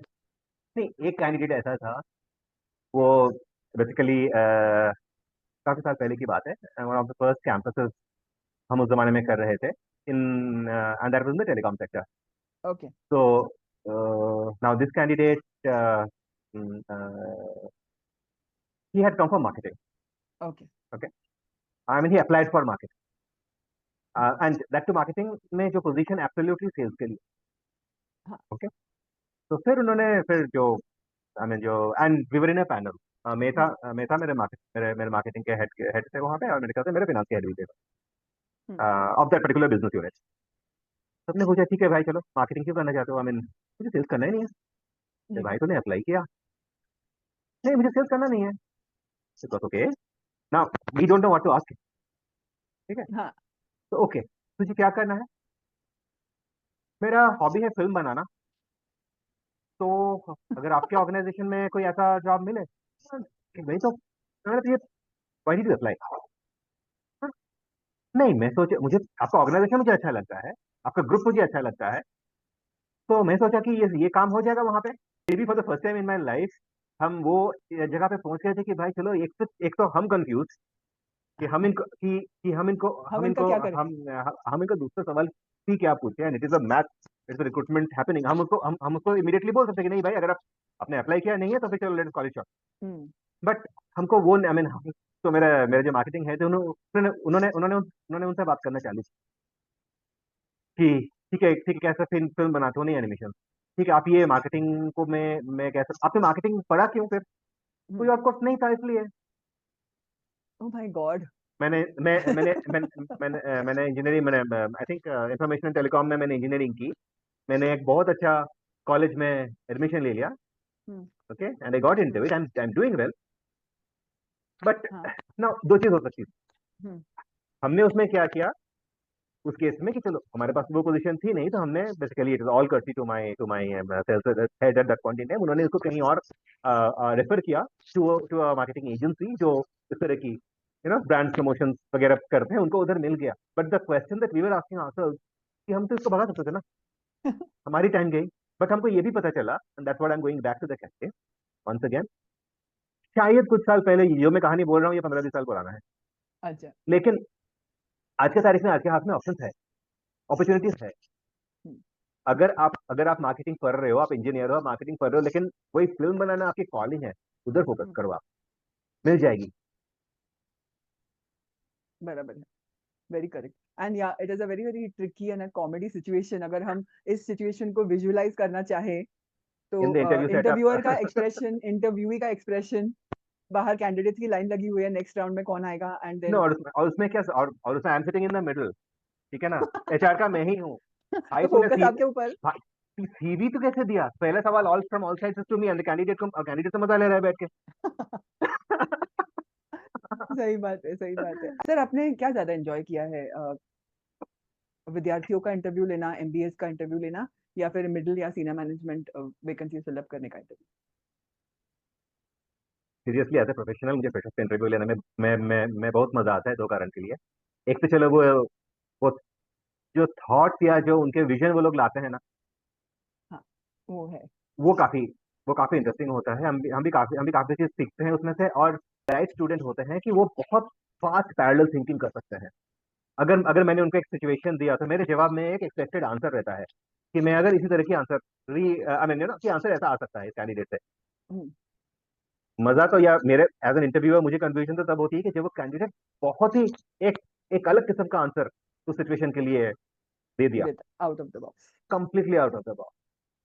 नहीं, एक कैंडिडेट ऐसा था, वो बेसिकली काफी साल पहले की बात है, one of the first campuses हम उस जमाने में कर रहे थे in and that was in the telecom sector. Okay. So now this candidate, mm, uh, he had come for marketing. Okay. Okay, I mean he applied for marketing, and that to marketing में जो position absolutely sales के लिए. हाँ। Okay, तो फिर उन्होंने फिर जो I mean जो and we were in a panel. हम्म। मैं था मेरे मार्केटिंग के हेड थे वहाँ पे, और मेरे ख्याल से मेरे फिनांस के हेड भी थे hmm. Of that particular business unit. सबने पूछा ठीक है भाई, चलो मार्केटिंग क्यों करना चाहते हो? आई मीन मुझे सेल्स करना ही नहीं है। "अरे हम्म। भाई तूने अप्लाई किया? नहीं, मुझे सेल्स करना नहीं है। Okay, now we don't know what to ask. ठीक है, हाँ। तो ओके, तुझे क्या करना है? मेरा हॉबी है फिल्म बनाना, तो अगर आपके ऑर्गेनाइजेशन में कोई ऐसा जॉब मिले, भाई तो मैंने तो ये व्हाई डिड यू अप्लाई? नहीं, मैं सोचे, मुझे आपका ऑर्गेनाइजेशन मुझे अच्छा लगता है, आपका ग्रुप मुझे अच्छा लगता है, तो मैं सोचा कि ये काम हो जाएगा वहां पे। May be for the first time in my life हम वो जगह पे पहुंच गए थे कि भाई चलो, एक तो हम कंफ्यूज कि हम इनको कि हम इनका क्या करें? हम इनको दूसरा सवाल भी क्या पूछे, and it is a math, it's recruitment happening. हम उसको इमीडिएटली बोल सकते हैं कि नहीं भाई, अगर आप आपने अप्लाई किया नहीं है तो फिर चलो let's call it short. Hmm. But हमको वो आई मीन, तो मेरे मेरे जो मार्केटिंग है, तो उन्होंने उन्होंने उन्होंने उन्होंने उनसे बात करना चालू की। कि ठीक है कैसे फिल्म फिल्म बनाते हो, नहीं एनिमेशन, ठीक है आप ये मार्केटिंग को मैं कैसे, आपने मार्केटिंग पढ़ा क्यों फिर? कोई और कोर्स नहीं था इसलिए। Oh my God. मैंने मैंने इंजीनियरिंग, मैंने आई थिंक इंफॉर्मेशन टेलीकॉम में मैंने इंजीनियरिंग की। मैंने एक बहुत अच्छा कॉलेज में एडमिशन ले लिया। Hmm. Okay and I got into hmm. It, I am doing well. But हाँ। ना, दो चीज हो सकती है। हम्म। हमने उसमें क्या किया उस केस में कि चलो हमारे पास वो पोजीशन थी नहीं, तो हमने basically it is all courtesy to my sales head at that point in time, उन्होंने इसको कहीं और रेफर किया टू मार्केटिंग एजेंसी जो इस तरह की ब्रांड प्रमोशन वगैरह करते हैं, उनको उधर मिल गया। But the question that we were asking answer कि हम तो इसको भगा सकते थे ना, हमारी टाइम गई। बट हमको ये भी पता चला, and that's what I am going back to the campaign once again. शायद कुछ साल पहले, जो मैं कहानी बोल रहा हूँ ये 15-20 साल पुराना है, अच्छा। लेकिन आज के तारीख में, आज के हाथ में ऑप्शन है, अपॉर्चुनिटीज है। हम्म। अगर आप मार्केटिंग कर रहे हो, आप इंजीनियर हो, आप मार्केटिंग कर रहे हो, लेकिन वही फिल्म बनाना आपकी कॉलिंग है, उधर फोकस हम्म। करो आप, मिल जाएगी। बराबर है। Very correct. एंड या it is a very very tricky and a comedy situation, अगर हम इस सिचुएशन को विजुअलाइज करना चाहें तो इन द इंटरव्यू इंटरव्यूअर का सेटअप। एक्सप्रेशन, इंटरव्यूई का एक्सप्रेशन, बाहर कैंडिडेट्स की लाइन लगी हुई है नेक्स्ट राउंड में कौन आएगा, एंड नो, देन और उसमें क्या, और उसमें I am sitting in the middle, ठीक है ना, एचआर का मैं ही हूँ। तो भाई तूने फोकस आपके ऊपर। सीवी तो कैसे दिया, पहला सवाल all from all sides to me, and candidate से मजा ले रहा है बैठ के। सही बात है, सही बात है। सर आपने क्या ज्यादा एंजॉय किया है, विद्यार्थियों का इंटरव्यू लेना, एमबीएस का इंटरव्यू लेना, या फिर मिडिल या सीनियर मैनेजमेंट वैकेंसी फिलअप करने का interview? Seriously as a professional मुझे फ्रेशर्स का इंटरव्यू लेने में मैं बहुत मजा आता है, दो कारण के लिए। एक तो चलो वो जो थॉट्स या जो उनके विजन वो लोग लाते हैं ना, हाँ, वो है। वो काफी वो काफी इंटरेस्टिंग होता है। हम भी काफी चीज सीखते हैं उसमें से, और राइट स्टूडेंट होते हैं कि वो बहुत फास्ट पैरेलल थिंकिंग कर सकते हैं। अगर अगर मैंने उनको एक सिचुएशन दिया तो मेरे जवाब में एक एक्सपेक्टेड आंसर रहता है कि मैं अगर इसी तरह की आंसर री आई मीन कि आंसर ऐसा आ सकता है इस कैंडिडेट से। हम्म। मजा तो, या मेरे एज एन इंटरव्यूअर मुझे कंफ्यूजन तो तब होती है कि जब वो कैंडिडेट बहुत ही एक एक अलग किस्म का आंसर उस सिचुएशन के लिए दे दिया, देता out of the box. Completely out of the box.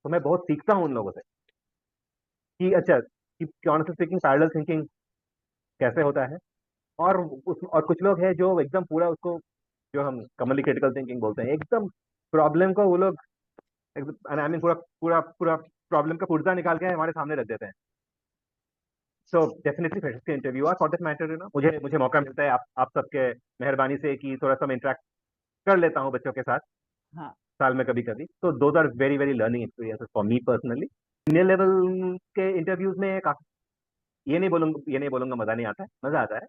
तो मैं बहुत सीखता हूँ उन लोगों से कि अच्छा, कि ऑनेस्टली स्पीकिंग पैरेलल थिंकिंग कैसे होता है। और कुछ लोग हैं जो एकदम पूरा उसको, जो हम कमर्ली क्रिटिकल थिंकिंग बोलते हैं, एकदम प्रॉब्लम को वो लोग आई मीन पूरा पूरा पूरा प्रॉब्लम का पुर्जा निकाल के हमारे सामने रख देते हैं। सो डेफिनेटली फ्रेशर्स के इंटरव्यू और फॉर दैट मैटर मुझे मुझे मौका मिलता है आप सबके मेहरबानी से कि थोड़ा सा मैं इंटरेक्ट कर लेता हूँ बच्चों के साथ हाँ। साल में कभी कभी, तो those are very very learning experiences for me personally. Senior level के इंटरव्यूज में काफी, ये नहीं बोलूंगा मजा नहीं आता है, मजा आता है।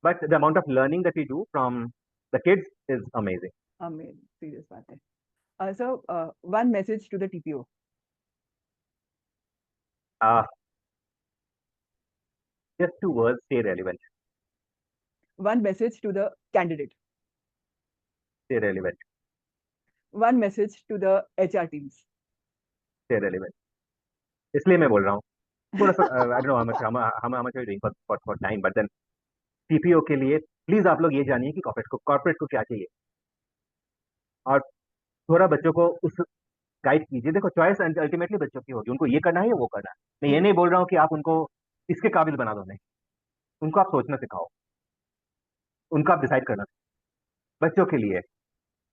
But the amount of learning that we do from the kids is amazing. Amazing, serious बात है। Sir, one message to the TPO. Just two words, stay relevant. One message to the candidate. Stay relevant. One message to the HR teams. Stay relevant. इसलिए मैं बोल रहा हूँ थोड़ा सा, I don't know how much doing for time, but then TPO के लिए please आप लोग ये जानिए कि कॉर्पोरेट को क्या चाहिए, और थोड़ा बच्चों को उस गाइड कीजिए। देखो चॉइस अल्टीमेटली बच्चों की होगी, उनको ये करना है या वो करना है। मैं ये नहीं बोल रहा हूँ कि आप उनको इसके काबिल बना दो, नहीं, उनको आप सोचना सिखाओ, उनको आप डिसाइड करना सिखाओ। बच्चों के लिए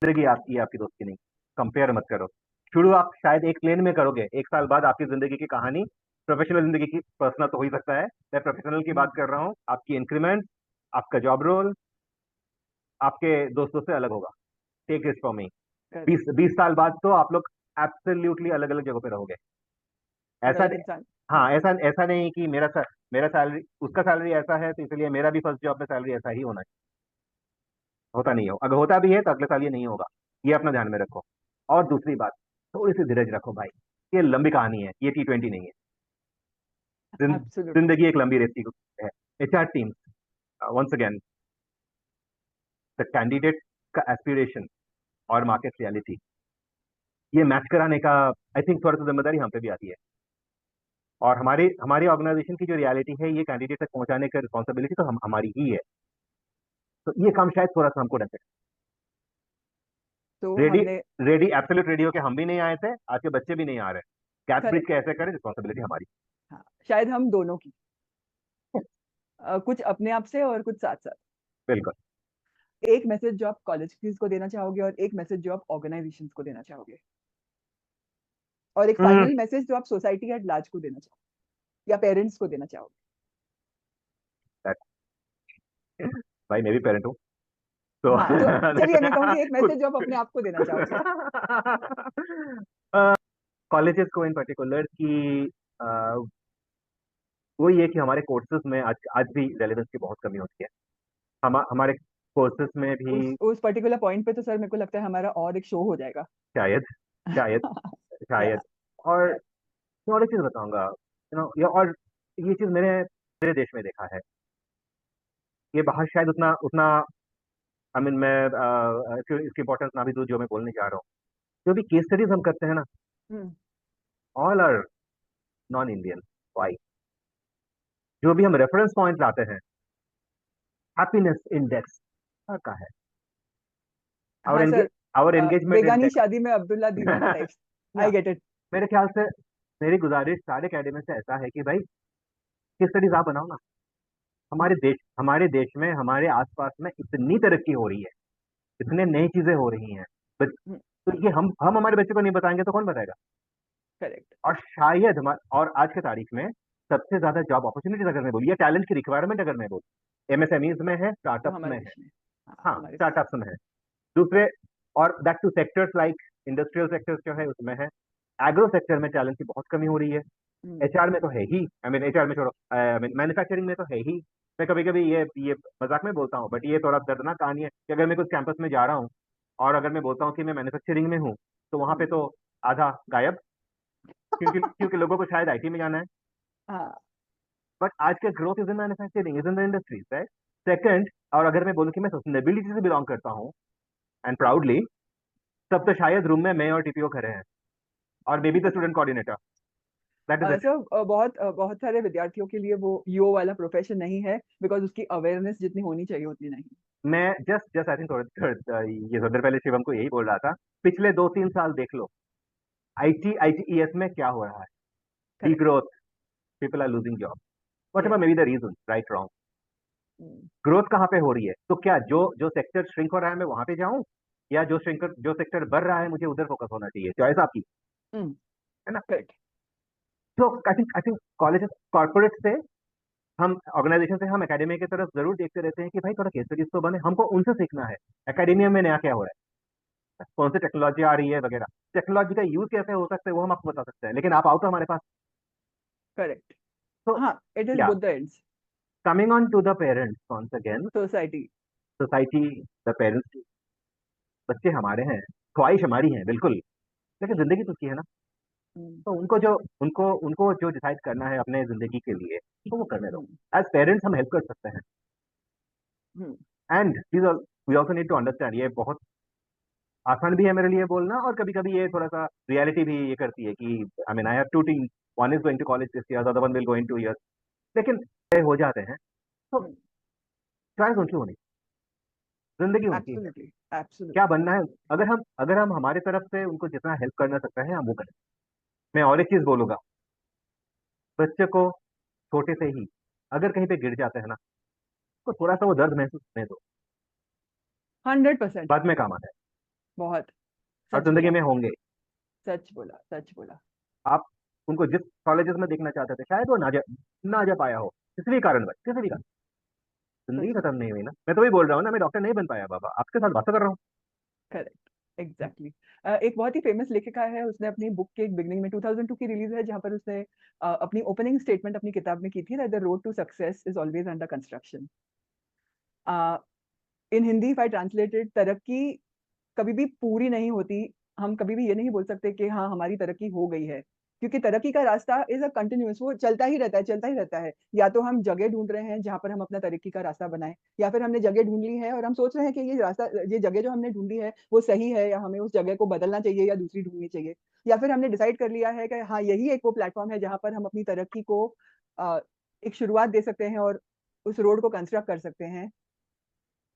जिंदगी आपकी, आपकी दोस्त की नहीं, कंपेयर मत करो। शुरू आप शायद एक प्लेन में करोगे, एक साल बाद आपकी जिंदगी की कहानी, प्रोफेशनल जिंदगी की, पर्सनल तो हो ही सकता है, मैं प्रोफेशनल की बात कर रहा हूँ, आपकी इंक्रीमेंट, आपका जॉब रोल आपके दोस्तों से अलग होगा। Take this from me. Correct. 20 20 साल बाद तो आप लोग एब्सोल्युटली अलग अलग जगहों पे रहोगे। ऐसा, गलत इंसान। हाँ। हाँ, ऐसा ऐसा नहीं कि मेरा सैलरी, उसका सैलरी ऐसा है तो इसलिए मेरा भी फर्स्ट जॉब में सैलरी ऐसा ही होना चाहिए। होता नहीं हो, अगर होता भी है तो अगले साल ये नहीं होगा, ये अपना ध्यान में रखो। और दूसरी बात, थोड़ी सी धीरज रखो भाई, ये लंबी कहानी है, ये T20 नहीं है। एब्सोल्युटली। जिंदगी एक लंबी रेस की है। HR team, once again, the candidate का एस्पिरेशन और मार्केट रियलिटी, ये मैच कराने का आई थिंक थोड़ा सा जिम्मेदारी हम पे भी आती है। और हमारे हमारी ऑर्गेनाइजेशन की जो रियलिटी है, ये कैंडिडेट तक पहुंचाने का रिस्पॉन्सिबिलिटी तो हमारी ही है। तो ये काम शायद थोड़ा सा हमको डर तो रेडी हमने रेडी एब्सोल्यूट रेडी होके हम भी नहीं आए थे, आज के बच्चे भी नहीं आ रहे। गैप ब्रिज करेक्ट, कैसे करें, रिस्पॉन्सिबिलिटी हमारी। हाँ, शायद हम दोनों की, कुछ अपने आप से और कुछ साथ साथ। बिल्कुल। एक मैसेज जो आप कॉलेज को देना चाहोगे और एक मैसेज जो आप ऑर्गेनाइजेशंस को देना चाहोगे, और एक हम्म, फाइनल मैसेज जो आप सोसाइटी एट लार्ज को देना चाहोगे या पेरेंट्स को देना चाहोगे। भाई मैं भी पेरेंट हूँ तो हाँ, तो चलिए मैं कहूंगी एक कुछ मैसेज जो आप अपने आप को देना चाहोगे। कॉलेजेस को इन पर्टिकुलर की अ, वही है कि हमारे कोर्सेज में आज आज भी रेलेवेंस की बहुत कमी होती है। हमारे कोर्सेज में भी उस पर्टिकुलर पॉइंट पे तो सर मेरे को लगता है हमारा और एक शो हो जाएगा। शायद शायद या शायद। और मैं और एक चीज बताऊंगा, या और ये चीज मैंने मेरे देश में देखा है। ये बाहर शायद उतना उतना आई मीन मैं इसकी इंपॉर्टेंस ना भी दूं जो मैं बोलने जा रहा हूँ। जो भी केस स्टडीज हम करते हैं ना, all are non Indian. Why? जो भी हम रेफरेंस पॉइंट लाते हैं, हैप्पीनेस इंडेक्स का है, हाँ और सर, आवर एंगेजमेंट बेगानी इंडेक्स। शादी में अब्दुल्ला दीवाना टाइप्स। या आई गेट इट। मेरे ख्याल से मेरी गुजारिश सारे अकेडमी से ऐसा है कि भाई केस स्टडीज आप बनाओ ना। हमारे देश में, हमारे आसपास में इतनी तरक्की हो रही है, इतने नई चीजें हो रही हैं, बट तो ये हम हमारे बच्चे को नहीं बताएंगे तो कौन बताएगा। करेक्ट। और शायद और आज के तारीख में सबसे ज्यादा जॉब अपॉर्चुनिटीज अगर मैं बोलूँ, या टैलेंट की रिक्वायरमेंट अगर मैं बोलूँ, एमएसएमईज में है, वो स्टार्टअप्स हमारे में है। देश में, हाँ हाँ, हमारे देश स्टार्टअप्स में है। दूसरे, और that to sectors like industrial sectors जो है उसमें है। एग्रो सेक्टर में टैलेंट की बहुत कमी हो रही है। में। एचआर में तो है ही, आई मीन एचआर में छोड़ो, आई मीन मैन्युफैक्चरिंग में तो है ही। मैं कभी कभी ये मजाक में बोलता हूँ, बट ये थोड़ा दर्दनाक कहानी है कि अगर मैं कुछ कैंपस में जा रहा हूँ और अगर मैं बोलता हूँ कि मैं मैन्युफैक्चरिंग में हूँ, तो वहां पे तो आधा गायब, क्योंकि लोगों को शायद आईटी में जाना है। हाँ बट आज का growth is in manufacturing, is in the industries, right? Second, और अगर मैं बोलूँ कि मैं सस्टेनेबिलिटी से बिलोंग करता हूँ एंड प्राउडली, तब तो शायद रूम में मैं और टीपीओ खड़े हैं, और मे be the student coordinator. That is it. Sir, बहुत सारे विद्यार्थियों के लिए वो ईओ वाला प्रोफेशन नहीं है, बिकॉज उसकी अवेयरनेस जितनी होनी चाहिए उतनी नहीं। मैं जस्ट जस्ट आई थिंक ये थोड़ी देर पहले शिवम को यही बोल रहा था। पिछले 2-3 साल देख लो, आईटीईएस में क्या हो रहा है। डी correct. Growth, people are losing job, whatever या may be the reason, right wrong. Growth कहाँ पे हो रही है? तो क्या जो जो सेक्टर श्रिंक हो रहा है मैं वहां पे जाऊं, या जो सेक्टर बढ़ रहा है मुझे उधर फोकस होना चाहिए? चॉइस आपकी है ना। करेक्ट। तो आई थिंक कॉलेज कॉर्पोरेट से, हम ऑर्गेनाइजेशन से, हम एकेडमी की तरफ जरूर देखते रहते हैं कि भाई थोड़ा केस स्टडीज तो बने, हमको उनसे सीखना है। एकेडमिया में नया क्या हो रहा है, कौन सी टेक्नोलॉजी आ रही है वगैरह। टेक्नोलॉजी का यूज कैसे हो सकता है वो हम आपको बता सकते हैं, लेकिन आप आओ तो हमारे पास। करेक्ट। तो हाँ, it is yeah, both the ends. Coming on to the parents once again, society. Society, the parents, बच्चे हमारे हैं, ख्वाहिश हमारी है बिल्कुल, लेकिन जिंदगी तो उसकी है ना। तो उनको उनको जो डिसाइड करना है अपने जिंदगी के लिए, तो वो करने दो। एज पेरेंट्स हम हेल्प कर सकते हैं। And please, we also need to understand, ये बहुत आसान भी है मेरे लिए बोलना, और कभी कभी ये थोड़ा सा रियलिटी भी ये करती है कि I mean I have two team, one is going to college this year, the other one will go in 2 years। लेकिन ये हो जाते हैं तो चॉइस उनकी होनी, जिंदगी उनकी है। एब्सोल्युटली। क्या एब्सोल्युटली। बनना है, अगर हम हमारे तरफ से उनको जितना हेल्प करना सकते हैं हम वो करें। मैं और एक चीज बोलूंगा, बच्चे को छोटे से ही अगर कहीं पे गिर जाते हैं ना, तो थोड़ा सा वो दर्द महसूस करने दो, 100%। बाद में काम आता है। बहुत और सच जिंदगी बोला। में होंगे। सच बोला, सच बोला। आप उनको जिस कॉलेजेस में देखना चाहते थे शायद वो ना जा पाया हो, किसी भी कारणवश, किसी भी कारण। जिंदगी सच में। खत्म नहीं हुई ना। मैं तो वही बोल रहा हूँ ना, मैं डॉक्टर नहीं बन पाया बाबा, आपके साथ बात कर रहा हूँ। करेक्ट। एग्जैक्टली। एक बहुत ही फेमस लेखिका है, उसने अपनी बुक के बिगनिंग में 2002 की रिलीज है, जहां पर उसने अपनी ओपनिंग स्टेटमेंट अपनी किताब में की थी, that the road to success is always under construction. In Hindi if I translated, तरक्की कभी भी पूरी नहीं होती। हम कभी भी ये नहीं बोल सकते कि हाँ हमारी तरक्की हो गई है, क्योंकि तरक्की का रास्ता इज अ कंटिन्यूअस, वो चलता ही रहता है, चलता ही रहता है। या तो हम जगह ढूंढ रहे हैं जहां पर हम अपना तरक्की का रास्ता बनाएं, या फिर हमने जगह ढूंढ ली है और हम सोच रहे हैं कि ये रास्ता, ये जगह जो हमने ढूंढी है वो सही है, या हमें उस जगह को बदलना चाहिए या दूसरी ढूंढनी चाहिए। या फिर हमने डिसाइड कर लिया है कि हाँ यही एक वो प्लेटफॉर्म है जहां पर हम अपनी तरक्की को अ, एक शुरुआत दे सकते हैं और उस रोड को कंस्ट्रक्ट कर सकते हैं।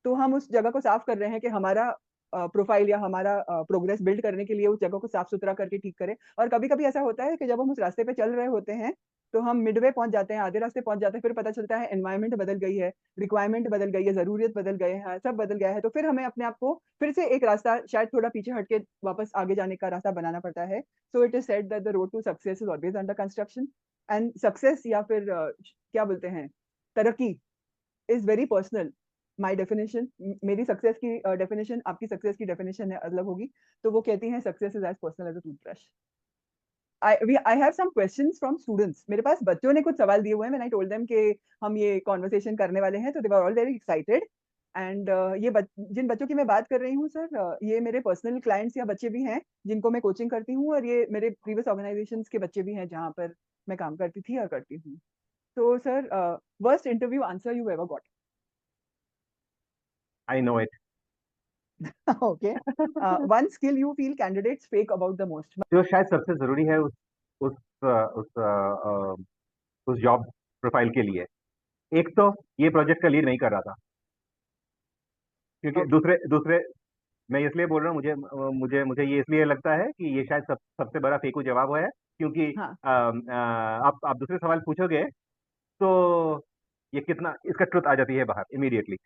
तो हम उस जगह को साफ कर रहे हैं कि हमारा प्रोफाइल या हमारा प्रोग्रेस बिल्ड करने के लिए उस जगह को साफ सुथरा करके ठीक करें। और कभी कभी ऐसा होता है कि जब हम उस रास्ते पे चल रहे होते हैं तो हम मिडवे पहुंच जाते हैं, आधे रास्ते पहुंच जाते हैं, फिर पता चलता है एनवायरनमेंट बदल गई है, रिक्वायरमेंट बदल गई है, जरूरत बदल गए हैं, सब बदल गया है, तो फिर हमें अपने आप को फिर से एक रास्ता शायद थोड़ा पीछे हटके वापस आगे जाने का रास्ता बनाना पड़ता है। So it is said that the road to success is always under construction, and success या फिर क्या बोलते हैं, तरक्की is very personal. My definition, मेरी सक्सेस की डेफिनेशन आपकी सक्सेस की डेफिनेशन अलग होगी। तो वो कहती हैं success is as personal as a toothbrush. I have some questions from students. मेरे पास बच्चों ने कुछ सवाल दिए हुए हैं। When I told them कि हम ये conversation करने वाले हैं, तो they were all very excited. And जिन बच्चों की मैं बात कर रही हूँ सर, ये मेरे पर्सनल क्लाइंट्स या बच्चे भी हैं जिनको मैं कोचिंग करती हूँ, और ये मेरे प्रीवियस ऑर्गेनाइजेशंस के बच्चे भी हैं जहाँ पर मैं काम करती थी और करती हूँ। तो sir, worst interview answer you ever got? I know it. Okay. One skill you feel candidates fake about the most? जो शायद सबसे जरूरी है उस अ, उस अ, अ, उस जॉब प्रोफाइल के लिए, एक तो ये प्रोजेक्ट का लीड नहीं कर रहा था, क्योंकि ओके। दूसरे दूसरे मैं इसलिए बोल रहा हूँ, मुझे मुझे ये इसलिए लगता है कि ये शायद सबसे बड़ा फेकू जवाब है, क्योंकि हाँ। आप दूसरे सवाल पूछोगे तो ये कितना इसका ट्रुथ आ जाती है बाहर इमीडिएटली।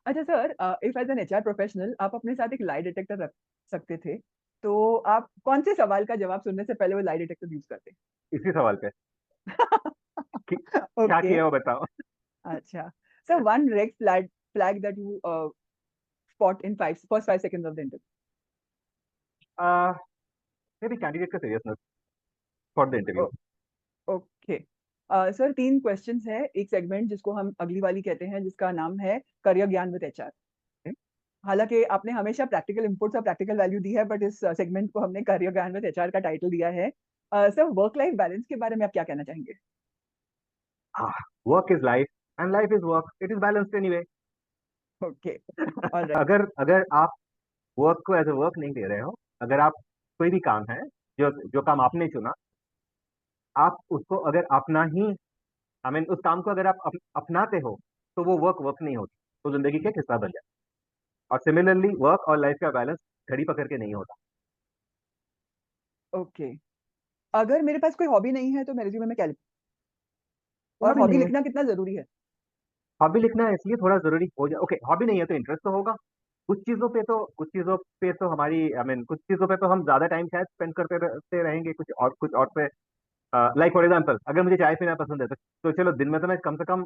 अच्छा sir, if as an HR professional आप अपने साथ एक लाई डिटेक्टर रख सकते थे, तो आप कौन से सवाल का जवाब सुनने से पहले वो लाई डिटेक्टर यूज करते? इसी सवाल पे क्या ओके। किया वो बताओ। अच्छा sir, one red flag that you spot in first 5 seconds of the interview? May be candidate का seriousness for the interview. Okay sir, 3 questions है, एक सेगमेंट जिसको हम अगली वाली कहते हैं, जिसका नाम है करियर ज्ञान विद एचआर। हालांकि आपने हमेशा प्रैक्टिकल इनपुट्स और प्रैक्टिकल वैल्यू दी है, बट इस सेगमेंट को हमने करियर ज्ञान विद एचआर का टाइटल दिया है। सर, वर्क लाइफ बैलेंस के बारे में आप क्या कहना चाहेंगे? Work is life and life is work, it is balanced anyway. Okay. Alright. अगर अगर आप वर्क को एज अ वर्क नहीं ले रहे हो, अगर आप कोई भी काम है जो जो काम आपने चुना, आप उसको अगर अपना ही आई मीन उस काम को अगर आप अपनाते हो, तो वो वर्क वर्क नहीं होती, तो जिंदगी का एक हिस्सा बन जाए। और सिमिलरली वर्क और लाइफ का बैलेंस घड़ी पकड़ के नहीं होता। ओके। अगर मेरे पास कोई हॉबी नहीं है तो मैं रिज्यूमे में क्या लिखूं? वो और भी हॉबी नहीं है। लिखना कितना जरूरी है? हॉबी लिखना इसलिए थोड़ा जरूरी हो जाए, ओके हॉबी नहीं है तो इंटरेस्ट तो होगा। कुछ चीजों पे तो हमारी आई मीन कुछ चीजों पे तो हम ज्यादा टाइम शायद स्पेंड करते रहते रहेंगे, कुछ और पे। लाइक फॉर एग्जाम्पल, अगर मुझे चाय पीना पसंद है तो चलो दिन में तो मैं कम से कम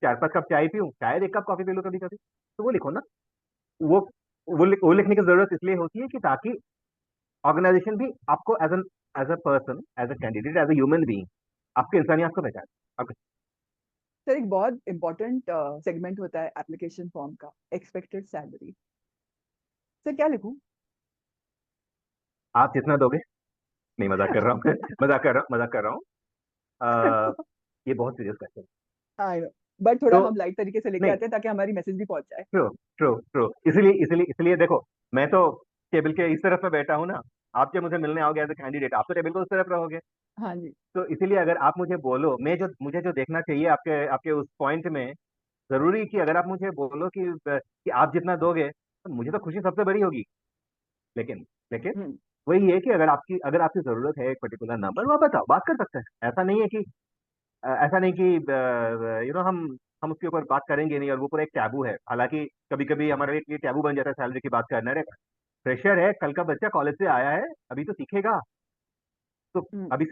4-5 कप चाय पीऊँ, शायद 1 कप कॉफी पी लूँ कभी कभी, तो वो लिखो ना। वो वो लिखने की जरूरत इसलिए होती है कि ताकि ऑर्गेनाइजेशन भी आपको as a person, as a candidate, as a human being आपके इंसानियत को पहचाने। ओके। सर, एक बहुत इंपॉर्टेंट सेगमेंट होता है एप्लीकेशन फॉर्म का, एक्सपेक्टेड सैलरी। सर, क्या लिखूं? आप जितना दोगे। नहीं, मजाक कर रहा हूँ मजाक कर रहा हूँ। ये बहुत serious question. I know, but थोड़ा तो हम लाइट तरीके से लेके नहीं, आते हैं ताकि हमारी मैसेज भी पहुंच जाए। ट्रू ट्रू ट्रू, इसलिए देखो, मैं तो टेबल के इस तरफ में बैठा हूँ ना, आप जब मुझे मिलने आओगे एज ए कैंडिडेट, आप तो टेबल को उस तरफ रहोगे। हाँ जी। तो इसीलिए अगर आप मुझे बोलो, मुझे जो देखना चाहिए आपके आपके उस पॉइंट में, जरूरी कि अगर आप मुझे बोलो कि आप जितना दोगे, तो मुझे तो खुशी सबसे बड़ी होगी। लेकिन लेकिन हम्म। वही है कि अगर आपकी जरूरत है एक पर्टिकुलर नंबर, वो आप बताओ, बात कर सकते हैं। ऐसा नहीं कि हम उसके ऊपर बात करेंगे नहीं, और वो पूरा एक टैबू है। हालांकि कभी कभी हमारे लिए टैबू बन जाता है सैलरी की बात करना। रे फ्रेशर है, कल का बच्चा कॉलेज से आया है, अभी तो सीखेगा, तो हम्म। अभी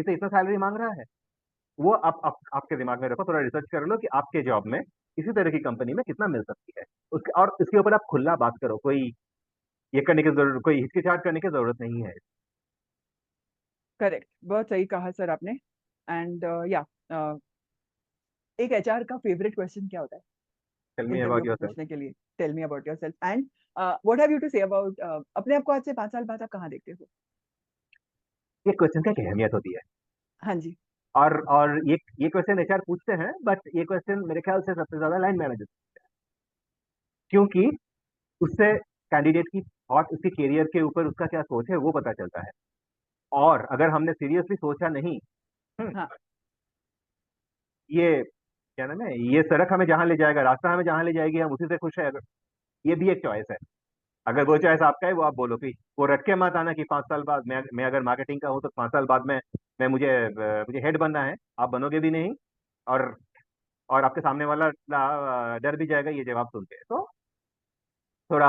से इतना सैलरी मांग रहा है। वो आपके दिमाग में रखो, थोड़ा रिसर्च कर लो कि आपके जॉब में इसी तरह की कंपनी में कितना मिल सकती है, और इसके ऊपर आप खुला बात करो। कोई हिचकिचाहट करने की जरूरत नहीं है। करेक्ट, बहुत सही कहा सर आपने। एंड या एक एचआर का फेवरेट क्वेश्चन क्या होता है टेल मी इंटरव्यू अबाउट में योरसेल्फ। पूछने के लिए? Tell me about yourself, and what have you to say about अपने आप को आज से 5 साल बाद आप कहाँ देखते हो? ये क्वेश्चन की क्या अहमियत होती है? हाँ जी। और ये क्वेश्चन एचआर पूछते हैं, बट ये क्वेश्चन मेरे ख्याल से सबसे ज्यादा लाइन मैनेजर, क्योंकि उससे कैंडिडेट की थॉट, उसके करियर के ऊपर उसका क्या सोच है वो पता चलता है। और अगर हमने सीरियसली सोचा नहीं, हम्म, हाँ। ये क्या नाम है, ये सड़क हमें जहां ले जाएगा, रास्ता हमें जहां ले जाएगी, हम उसी से खुश है, ये भी एक चॉइस है। अगर वो चॉइस आपका है, वो आप बोलो कि वो रट के मत आना कि 5 साल बाद मैं अगर मार्केटिंग का हूँ तो 5 साल बाद मैं मुझे हेड बनना है, आप बनोगे भी नहीं। और और आपके सामने वाला डर भी जाएगा ये जवाब सुन के। तो थोड़ा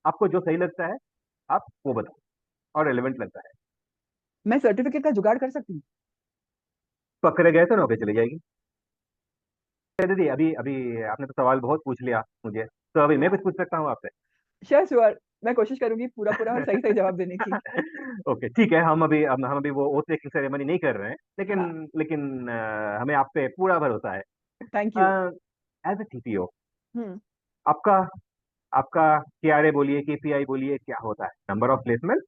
आपको जो सही लगता है आप वो बताओ और रेलेवेंट लगता है। मैं सर्टिफिकेट का जुगाड़ कर सकती हूँ। पकड़े गए तो नौकरी चली जाएगी। अच्छा दीदी, अभी अभी आपने तो सवाल बहुत पूछ लिया मुझे, तो अभी मैं कुछ पूछ सकता हूँ आपसे? श्योर श्योर, मैं कोशिश करूंगी पूरा पूरा और सही सही जवाब देने की। ओके ठीक है, हम अभी वो ओथ टेकिंग सेरेमनी नहीं कर रहे हैं, लेकिन हाँ, लेकिन हमें आप पे पूरा भरोसा है। Thank you. As a TPO, hmm. आपका आपका केआरए बोलिए, केपीआई बोलिए, क्या होता है? नंबर ऑफ प्लेसमेंट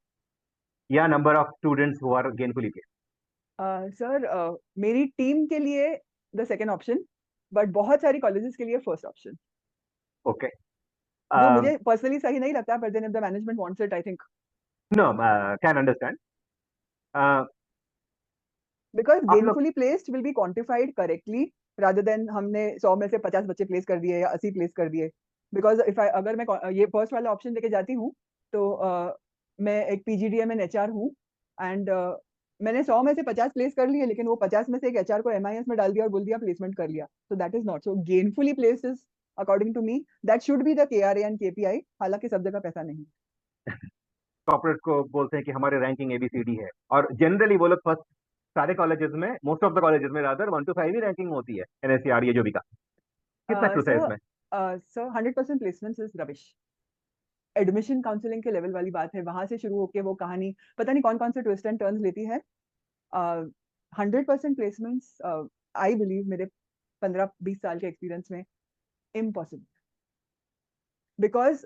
या number of students who are gainfully placed? Sir, मेरी टीम के लिए द सेकेंड ऑप्शन, बट बहुत सारी कॉलेजेस के लिए फर्स्ट ऑप्शन। ओके। वो मुझे पर्सनली सही नहीं लगता, but then if the management wants it, I think. No, can understand. Because आप लोग gainfully placed will be quantified correctly, rather than हमने 100 में से 50 बच्चे प्लेस कर दिए या 80 प्लेस कर दिए। बिकॉज इफ आई अगर मैं ये फर्स्ट वाला ऑप्शन लेके जाती हूँ, तो मैं एक पीजीडीएम एंड एचआर हूँ, एंड मैंने 100 में से 50 प्लेस कर लिए, लेकिन वो 50 में से एक एचआर को एमआईएस में डाल दिया और बोल दिया प्लेसमेंट कर लिया। तो that is not so gainfully placed. Is according to me that should be the KRA and KPI, हालांकि सब जगह पैसा नहीं। कॉर्पोरेट को बोलते हैं कि हमारे रैंकिंग एबीसीडी है, और जनरली वो लोग फर्स्ट, सारे कॉलेजेस में, मोस्ट ऑफ द कॉलेजेस में रादर 1 to 5 ही रैंकिंग होती है, एनएससीआर ये जो भी का। कितना ट्रूथ है सर इसमें? Sir 100% placement is rubbish. Admission counselling के लेवल वाली बात है, वहां से शुरू होके वो कहानी पता नहीं कौन कौन से ट्विस्ट एंड टर्न्स लेती है। 100% प्लेसमेंट्स, आई बिलीव, मेरे 15-20 साल के एक्सपीरियंस में इम्पॉसिबल। बिकॉज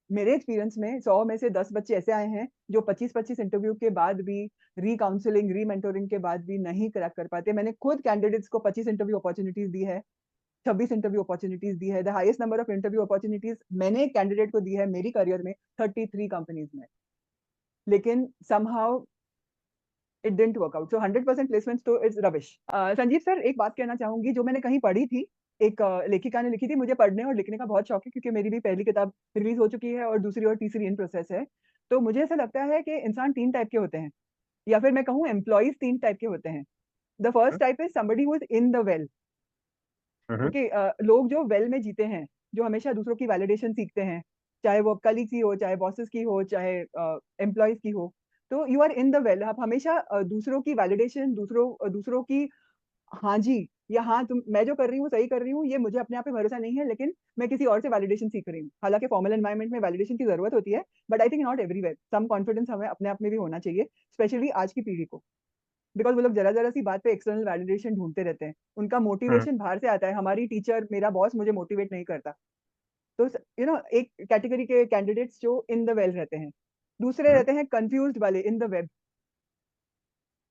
मेरे एक्सपीरियंस में 100 में से 10 बच्चे ऐसे आए हैं जो 25-25 इंटरव्यू के बाद भी, री काउंसलिंग री मेंटोरिंग के बाद भी नहीं क्रैक कर पाते। मैंने खुद कैंडिडेट्स को 25 इंटरव्यू अपॉर्चुनिटीज दी है, 26 इंटरव्यू अपॉर्चुनिटीज दी है। The highest number of interview opportunities मैंने एक कैंडिडेट को दी है मेरी करियर में 33 कंपनीज में, लेकिन somehow it didn't work out. So 100% placement तो इट्स रबिश। संजीव सर, एक बात कहना चाहूंगी जो मैंने कहीं पढ़ी थी। एक लेखिका ने लिखी थी, मुझे पढ़ने और लिखने का बहुत शौक है क्योंकि मेरी भी पहली किताब रिलीज हो चुकी है और दूसरी और तीसरी इन प्रोसेस है। तो मुझे ऐसा लगता है कि इंसान 3 टाइप के होते हैं, या फिर मैं कहूँ एम्प्लॉयज 3 टाइप के होते हैं। The first type is somebody who is in the well. Hmm. Okay, लोग जो वेल में जीते हैं, जो हमेशा दूसरों की वैलिडेशन सीखते हैं, चाहे वो कलीग की हो, चाहे बॉसेस की हो, चाहे एम्प्लॉयज की हो। तो you are in the well, आप हमेशा दूसरों की वैलिडेशन, दूसरों की हाँ जी या हाँ तुम, मैं जो कर रही हूँ सही कर रही हूँ, ये मुझे अपने आप पे भरोसा नहीं है, लेकिन मैं किसी और से वैलिडेशन सीख रही हूँ। हालांकि फॉर्मल एनवायरनमेंट में वैलिडेशन की जरूरत होती है, but I think not everywhere. Some confidence हमें अपने आप में भी होना चाहिए, स्पेशली आज की पीढ़ी को। बिकॉज वो लोग जरा जरा सी बात पे एक्सटर्नल वैलिडेशन ढूंढते रहते हैं, उनका हम्म। मोटिवेशन बाहर से आता है। हमारी टीचर, मेरा बॉस मुझे मोटिवेट नहीं करता। तो एक कैटेगरी के कैंडिडेट्स जो इन द वेल रहते हैं। दूसरे हम्म। रहते हैं कंफ्यूज्ड वाले, इन द वेब।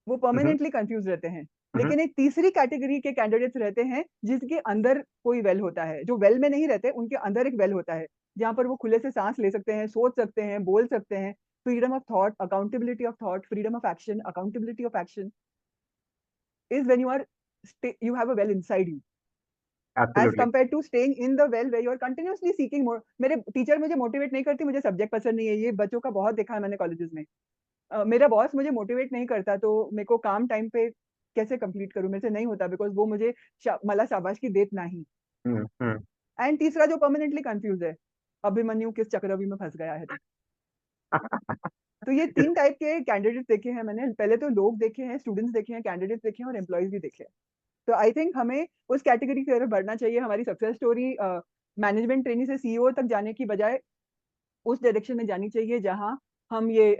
वो हम्म। परमानेंटली कंफ्यूज रहते हैं। हम्म। लेकिन एक तीसरी कैटेगरी के कैंडिडेट्स रहते हैं जिसके अंदर कोई वेल होता है, जो वेल में नहीं रहते, उनके अंदर एक वेल होता है जहां पर वो खुले से सांस ले सकते हैं, सोच सकते हैं, बोल सकते हैं। Freedom of thought, accountability of thought, freedom of action, accountability of action is when you have a well inside you, as absolutely. compared to staying in the well where you are continuously seeking more. मेरे teacher मुझे motivate नहीं करती, मुझे subject पसंद नहीं है, ये बच्चों का बहुत देखा है मैंने कॉलेजेस में। मेरा बॉस मुझे मोटिवेट नहीं करता, तो मेरे को काम टाइम पे कैसे कंप्लीट करूं, मेरे से नहीं होता, बिकॉज वो मुझे मला शाबाश की देत नहीं। हम्म। हम्म। एंड तीसरा जो परमानेंटली कंफ्यूज है, अभिमन्यु किस चक्रव्यूह में फंस गया है। तो ये 3 टाइप के कैंडिडेट्स देखे हैं मैंने, पहले तो लोग देखे हैं, स्टूडेंट्स देखे हैं, कैंडिडेट्स देखे हैं, और एम्प्लॉयज भी देखे हैं। तो आई थिंक हमें उस कैटेगरी की तरफ बढ़ना चाहिए। हमारी सक्सेस स्टोरी मैनेजमेंट ट्रेनी से सीईओ तक जाने की बजाय उस डायरेक्शन में जानी चाहिए जहां हम ये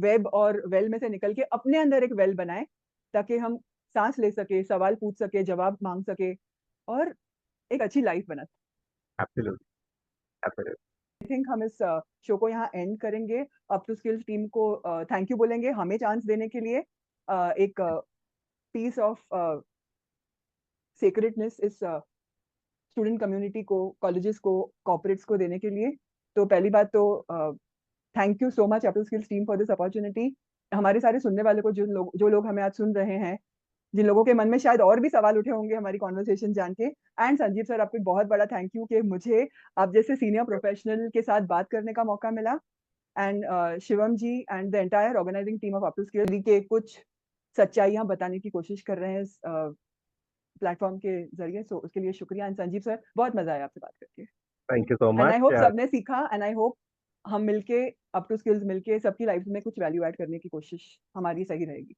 वेब और वेल में से निकल के अपने अंदर एक वेल बनाए, ताकि हम सांस ले सके, सवाल पूछ सके, जवाब मांग सके, और एक अच्छी लाइफ बना। एब्सोल्युटली। एब्सोल्युटली। आई थिंक हम इस शो को यहाँ एंड करेंगे। अप टू स्किल्स टीम को थैंक यू बोलेंगे हमें चांस देने के लिए, एक पीस ऑफ सेक्रेटनेस इस स्टूडेंट कम्युनिटी को, कॉलेजेस को, कॉर्पोरेट्स को देने के लिए। तो पहली बात तो thank you so much up to skills team for this opportunity. हमारे सारे सुनने वाले को, जो लोग हमें आज सुन रहे हैं, जिन लोगों के मन में शायद और भी सवाल उठे होंगे हमारी कॉन्वर्सेशन जान के। एंड संजीव सर, आपको बहुत बड़ा थैंक यू कि मुझे आप जैसे सीनियर प्रोफेशनल के साथ बात करने का मौका मिला। And Shivam ji and the entire organising team of up to skill के कुछ सच्चाइयां बताने की कोशिश कर रहे हैं इस प्लेटफॉर्म के जरिए। सो उसके लिए शुक्रिया। एंड संजीव सर, बहुत मजा आया आपसे बात करके। Thank you so and I much. Hope सबने सीखा। एंड आई होप हम मिलके अप टू स्किल्स मिलके सबकी लाइफ में कुछ वैल्यू ऐड करने की कोशिश हमारी सही रहेगी।